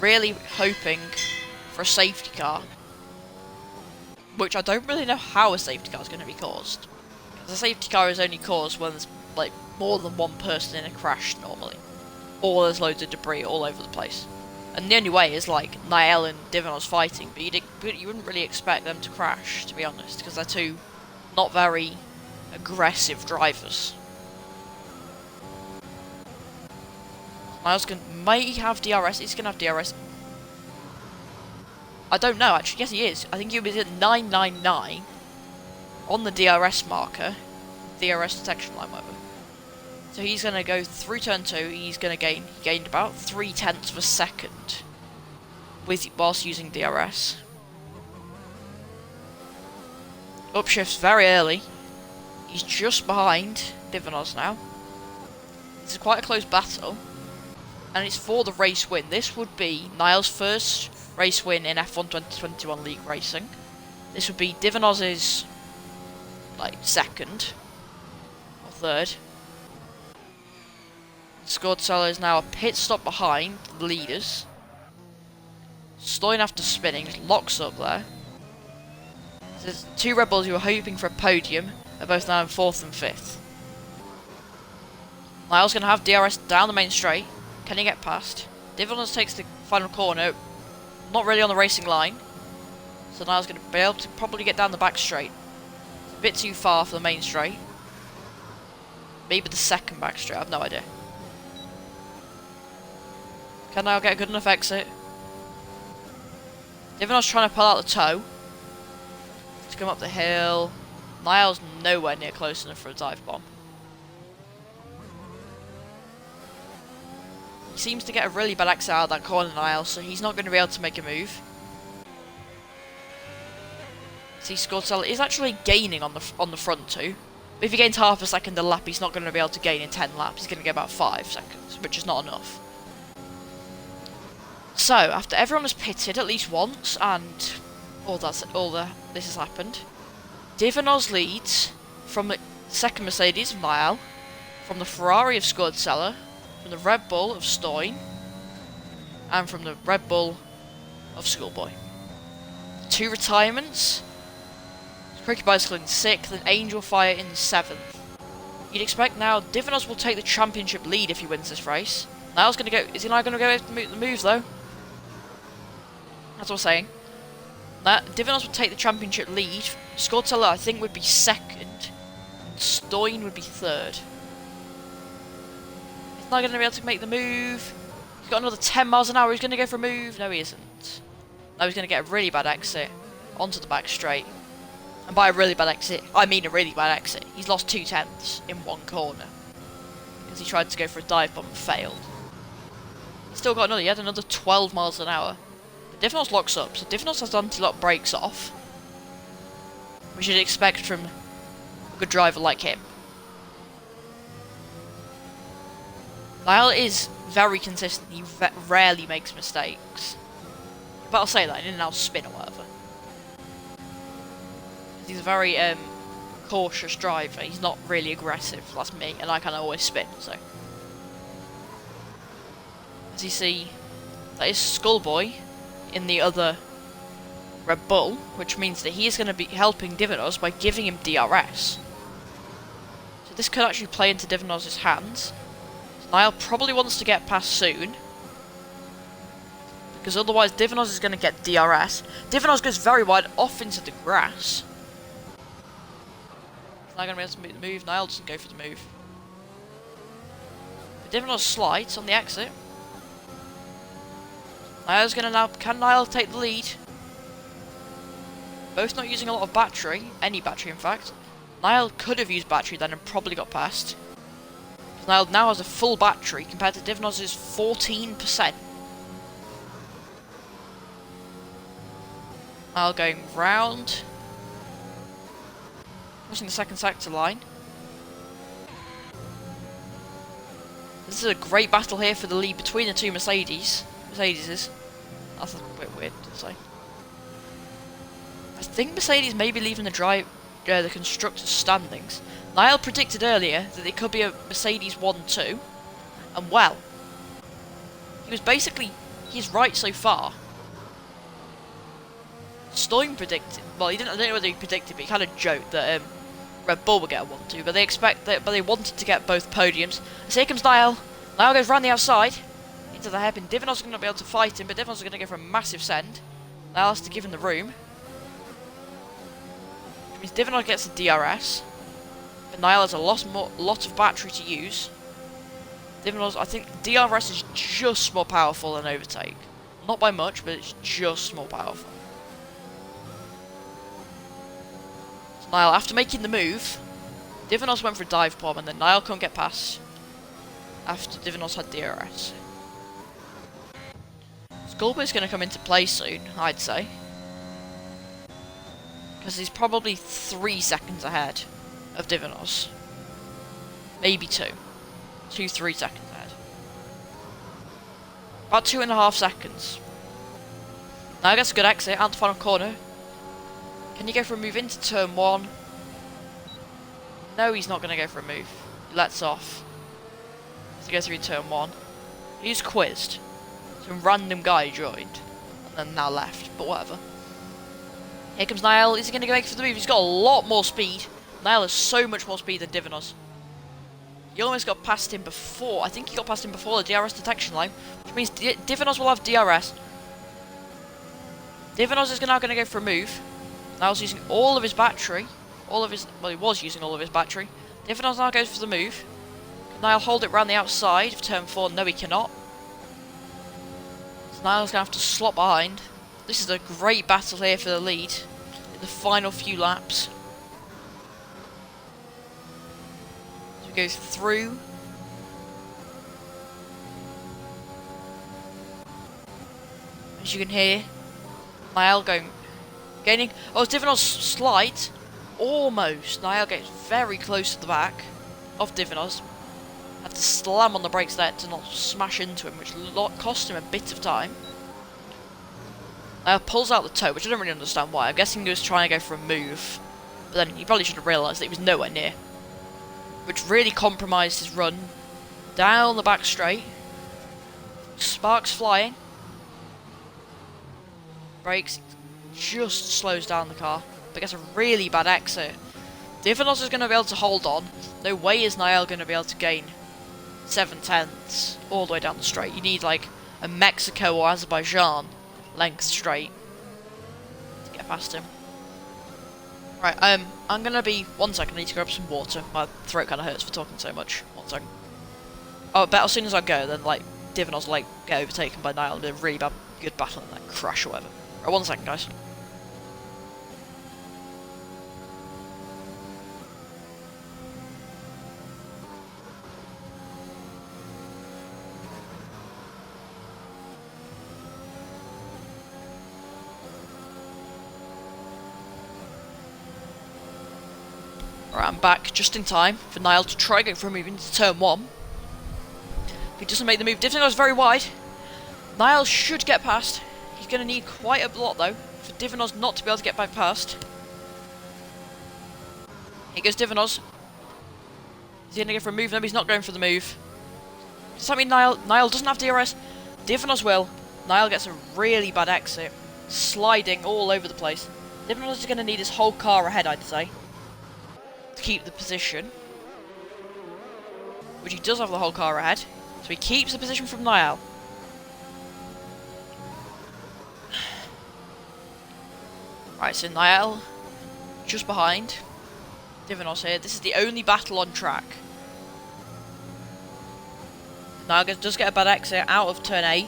really hoping for a safety car, which I don't really know how a safety car is going to be caused. Because a safety car is only caused when there's like more than one person in a crash normally, or there's loads of debris all over the place. And the only way is like Niall and Divinos fighting, but you wouldn't really expect them to crash, to be honest, because they're two not very aggressive drivers. Niall's may have DRS. He's going to have DRS. I don't know, actually. Yes, he is. I think he was at 999 on the DRS marker. DRS detection line, whatever. So he's going to go through turn 2. He's going to he gained about 3 tenths of a second whilst using DRS. Upshifts very early. He's just behind Divinos now. It's quite a close battle. And it's for the race win. This would be Niall's first race win in F1 2021 League Racing. This would be Divinos's like second or third. Scoreseller is now a pit stop behind the leaders. Stoyn after spinning locks up there. So there's 2 Red Bulls who are hoping for a podium are both now in 4th and 5th. Niall's going to have DRS down the main straight. Can he get past? Divinos takes the final corner. Not really on the racing line. So Niall's going to be able to probably get down the back straight. It's a bit too far for the main straight. Maybe the second back straight. I have no idea. Can Niall get a good enough exit? Divinos trying to pull out the toe to come up the hill. Niall's nowhere near close enough for a dive bomb. He seems to get a really bad exit out of that corner, Niall, so he's not going to be able to make a move. See, Scoreseller is actually gaining on the front 2. But if he gains half a second a lap, he's not going to be able to gain in 10 laps. He's going to get about 5 seconds, which is not enough. So, after everyone has pitted at least once, and this has happened, Divinos leads from the second Mercedes of Niall, from the Ferrari of Scoreseller, from the Red Bull of Stoyn, and from the Red Bull of Schoolboy. 2 retirements. Cricket Bicycle in 6th and Angel Fire in 7th. You'd expect now Divinos will take the championship lead if he wins this race. Niall's going to go. Is he not going to go with the move though? That's what I'm saying. Divinos would take the championship lead. Scortella, I think, would be 2nd. And Stoin would be 3rd. He's not going to be able to make the move. He's got another 10 miles an hour. He's going to go for a move. No, he isn't. No, he's going to get a really bad exit onto the back straight. And by a really bad exit, I mean a really bad exit. He's lost 2 tenths in one corner. Because he tried to go for a dive bomb and failed. He's still got another. He had another 12 miles an hour. But Divinos locks up. So Divinos has anti-lock brakes off. Which you'd expect from a good driver like him. Niall is very consistent. He rarely makes mistakes. But I'll say that. He didn't now spin or whatever. He's a very cautious driver. He's not really aggressive. That's me, and I can always spin. So, as you see, that is Schoolboy in the other Red Bull, which means that he is going to be helping Divinos by giving him DRS. So this could actually play into Divinos' hands. So Niall probably wants to get past soon, because otherwise Divinos is going to get DRS. Divinos goes very wide off into the grass. Not going to be able to make the move. Niall doesn't go for the move. But Divinos slides on the exit. Niall's going to now... Can Niall take the lead? Both not using a lot of battery. Any battery, in fact. Niall could have used battery then and probably got past. Niall now has a full battery compared to Divinos' 14%. Niall going round. Crossing the second sector line. This is a great battle here for the lead between the two Mercedeses. That's a bit weird to say. I think Mercedes may be leaving the constructors' standings. Niall predicted earlier that it could be a Mercedes 1-2. And well, he's right so far. Stoin predicted, well, I don't know whether he predicted, but he kind of joked that Red Bull would get a 1-2, but they wanted to get both podiums. So here comes Niall. Niall goes round the outside into the hairpin. Divinos is going to be able to fight him, but Divinos is going to go for a massive send. Niall has to give him the room. Which means Divinos gets the DRS, but Niall has a lot of battery to use. Divinos, I think DRS is just more powerful than overtake. Not by much, but it's just more powerful. Niall, after making the move, Divinos went for a dive bomb, and then Niall couldn't get past after Divinos had DRS. Schoolboy's going to come into play soon, I'd say. Because he's probably 3 seconds ahead of Divinos. Maybe 2. 3 seconds ahead. About 2.5 seconds. Now gets a good exit out the final corner. Can you go for a move into turn 1? No, he's not going to go for a move. He lets off. To go through turn 1. He's quizzed. Some random guy joined. And then now left. But whatever. Here comes Niall. Is he going to go for the move? He's got a lot more speed. Niall has so much more speed than Divinos. He almost got past him before. I think he got past him before the DRS detection line. Which means Divinos will have DRS. Divinos is now going to go for a move. Niall's using all of his battery. Well, he was using all of his battery. Divinos now goes for the move. Can Niall hold it round the outside of turn 4? No, he cannot. So Niall's going to have to slot behind. This is a great battle here for the lead in the final few laps. So we go through. As you can hear, Niall gaining. Oh, Divinos slides. Almost. Niall gets very close to the back of Divinos. Had to slam on the brakes there to not smash into him, which cost him a bit of time. Niall pulls out the toe, which I don't really understand why. I'm guessing he was trying to go for a move. But then he probably should have realised that he was nowhere near. Which really compromised his run. Down the back straight. Sparks flying. brakes, just slows down the car, but gets a really bad exit. Divanos is going to be able to hold on. No way is Niall going to be able to gain 7/10 all the way down the straight. You need like a Mexico or Azerbaijan length straight to get past him. Right, I'm going to be... 1 second, I need to grab some water. My throat kind of hurts for talking so much. 1 second. Oh, I bet as soon as I go, then like Divanos like get overtaken by Niall and be a really bad, good battle and like crash or whatever. Right, 1 second, guys. Alright, I'm back just in time for Niall to try going for a move into turn 1. If he doesn't make the move, Divanos is very wide. Niall should get past. He's going to need quite a lot though for Divanos not to be able to get back past. Here goes Divanos. Is he going to go for a move? No, he's not going for the move. Does that mean Niall doesn't have DRS? Divanos will. Niall gets a really bad exit. Sliding all over the place. Divanos is going to need his whole car ahead, I'd say, to keep the position. Which he does have the whole car ahead. So he keeps the position from Niall. Right, so Niall just behind Divanos here. This is the only battle on track. Niall does get a bad exit out of turn 8.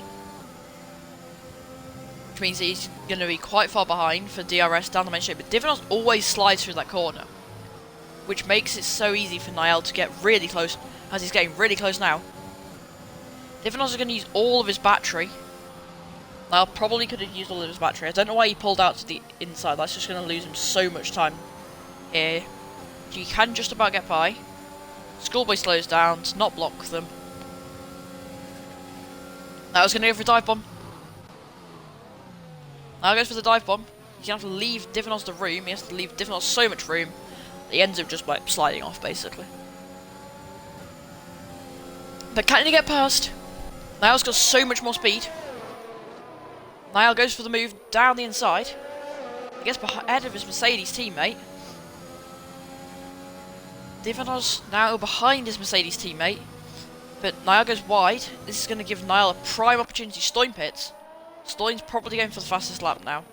Which means he's going to be quite far behind for DRS down the main straight. But Divanos always slides through that corner, which makes it so easy for Niall to get really close, as he's getting really close now. Divanos is going to use all of his battery. Niall probably could have used all of his battery. I don't know why he pulled out to the inside. That's just going to lose him so much time here. He can just about get by. Schoolboy slows down to not block them. Now he's going to go for a dive bomb. Now goes for the dive bomb. He's going to have to leave Divanos the room. He has to leave Divanos so much room. He ends up just like sliding off basically. But can he get past? Niall's got so much more speed. Niall goes for the move down the inside. He gets ahead of his Mercedes teammate. Divanos now behind his Mercedes teammate. But Niall goes wide. This is going to give Niall a prime opportunity. Stoin pits. Stoin's probably going for the fastest lap now.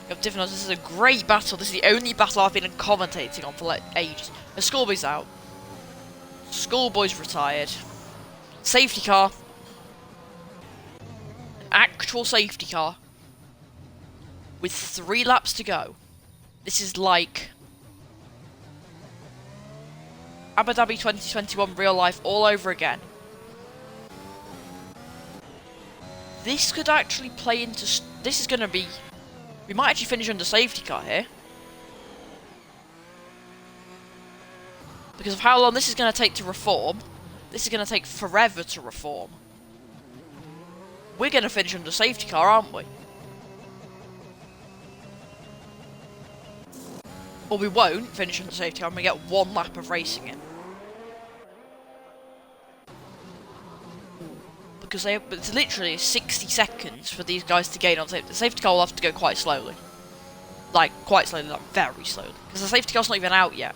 Divanos, this is a great battle. This is the only battle I've been commentating on for like ages. The Schoolboy's out. Schoolboy's retired. Safety car. An actual safety car. With 3 laps to go. This is like Abu Dhabi 2021 real life all over again. This could actually play into... This is going to be... We might actually finish under safety car here. Because of how long this is going to take to reform. This is going to take forever to reform. We're going to finish under safety car, aren't we? Or we won't finish under safety car and we get 1 lap of racing it. Because it's literally 60 seconds for these guys to gain on safety. The safety car will have to go quite slowly. Like, quite slowly, like very slowly. Because the safety car's not even out yet.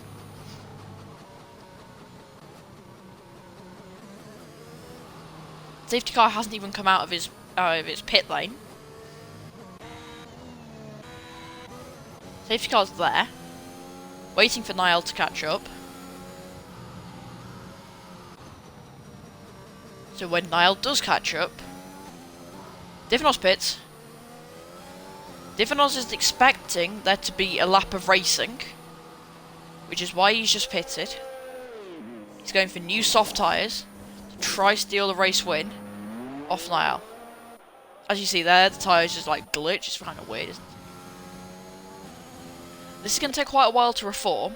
Safety car hasn't even come out of its pit lane. Safety car's there. Waiting for Niall to catch up. So when Niall does catch up, Divanos pits. Divanos is expecting there to be a lap of racing, which is why he's just pitted. He's going for new soft tyres to try steal the race win off Niall. As you see there, the tyres just like glitch. It's kind of weird, isn't it? This is going to take quite a while to reform.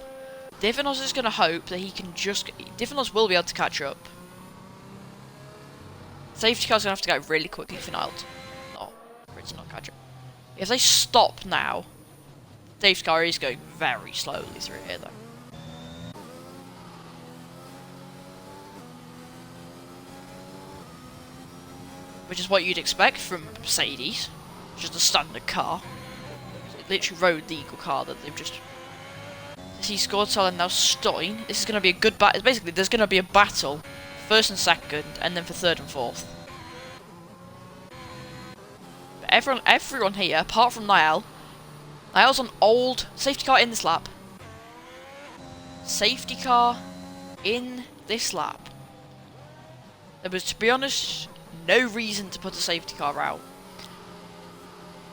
Divanos is going to hope that he can just... Divanos will be able to catch up. Safety car's going to have to go really quickly for Niall to not catch up. If they stop now, safety car is going very slowly through here though. which is what you'd expect from Mercedes, just a standard car. It literally rode the equal car that they've just. He scored Salah, now Stein. This is going to be a good battle. Basically, there's going to be a battle, first and second, and then for third and fourth. But everyone here, apart from Niall. Niall's on old safety car in this lap. Safety car in this lap. There was, to be honest, no reason to put a safety car out.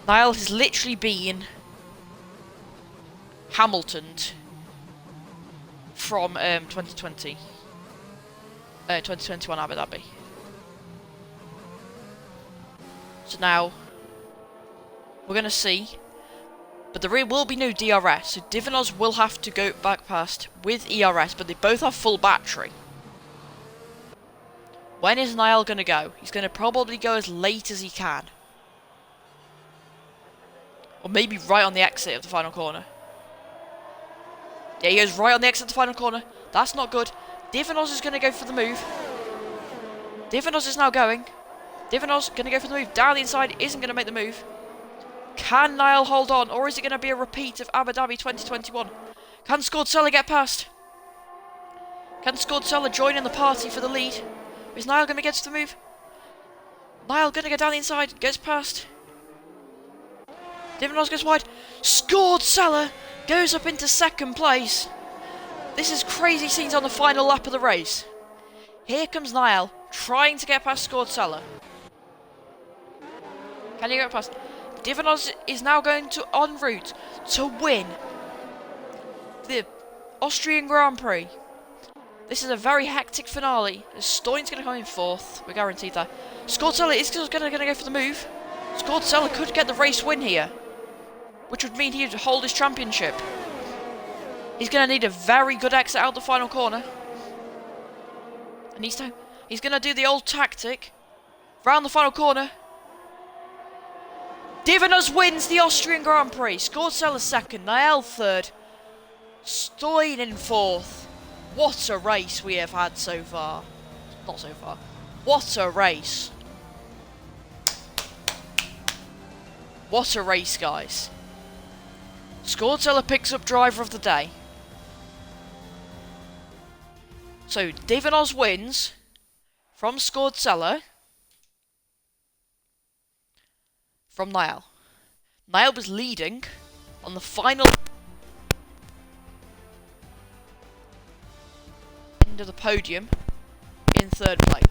Niall has literally been Hamiltoned from 2020. 2021 Abu Dhabi. So now, we're going to see. But there will be no DRS, so Divinos will have to go back past with ERS, but they both have full battery. When is Niall going to go? He's going to probably go as late as he can. Or maybe right on the exit of the final corner. Yeah, he goes right on the exit of the final corner. That's not good. Divinos is going to go for the move. Divinos is now going. Divinos going to go for the move. Down the inside, isn't going to make the move. Can Niall hold on, or is it going to be a repeat of Abu Dhabi 2021? Can Scorsella get past? Can Scorsella join in the party for the lead? Is Niall going to get to the move? Niall going to go down the inside, gets past. Divinos goes wide. Scorsella goes up into second place. This is crazy scenes on the final lap of the race. Here comes Niall, trying to get past Scorsella. Can he get past? Divinos is now going to en route to win the Austrian Grand Prix. This is a very hectic finale. Stein's going to come in fourth. We're guaranteed that. Scorsella is going to go for the move. Scorsella could get the race win here, which would mean he'd hold his championship. He's going to need a very good exit out the final corner. And he's going to do the old tactic. Round the final corner. Divinos wins the Austrian Grand Prix. Scorsella second, Niall third, Stein in fourth. What a race we have had so far. Not so far. What a race. What a race, guys. Scorsella picks up driver of the day. So, Divinos wins from Scorsella. From Niall. Niall was leading on the final end of the podium in third place.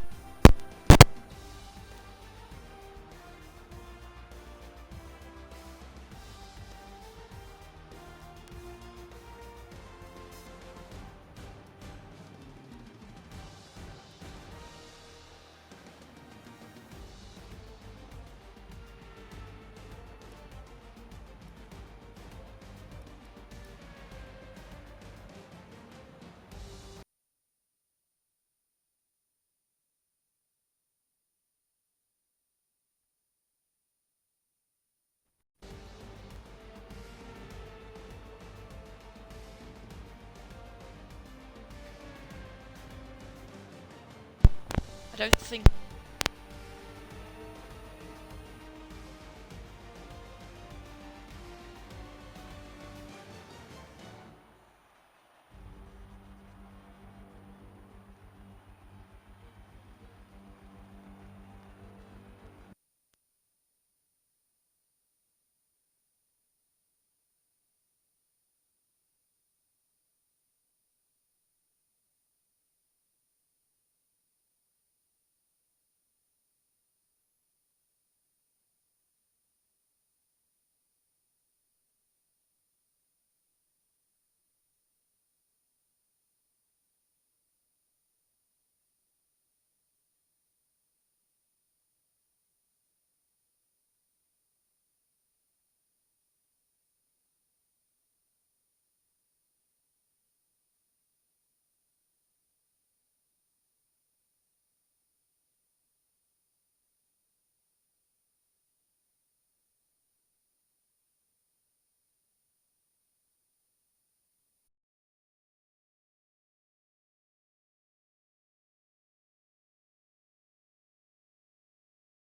I don't think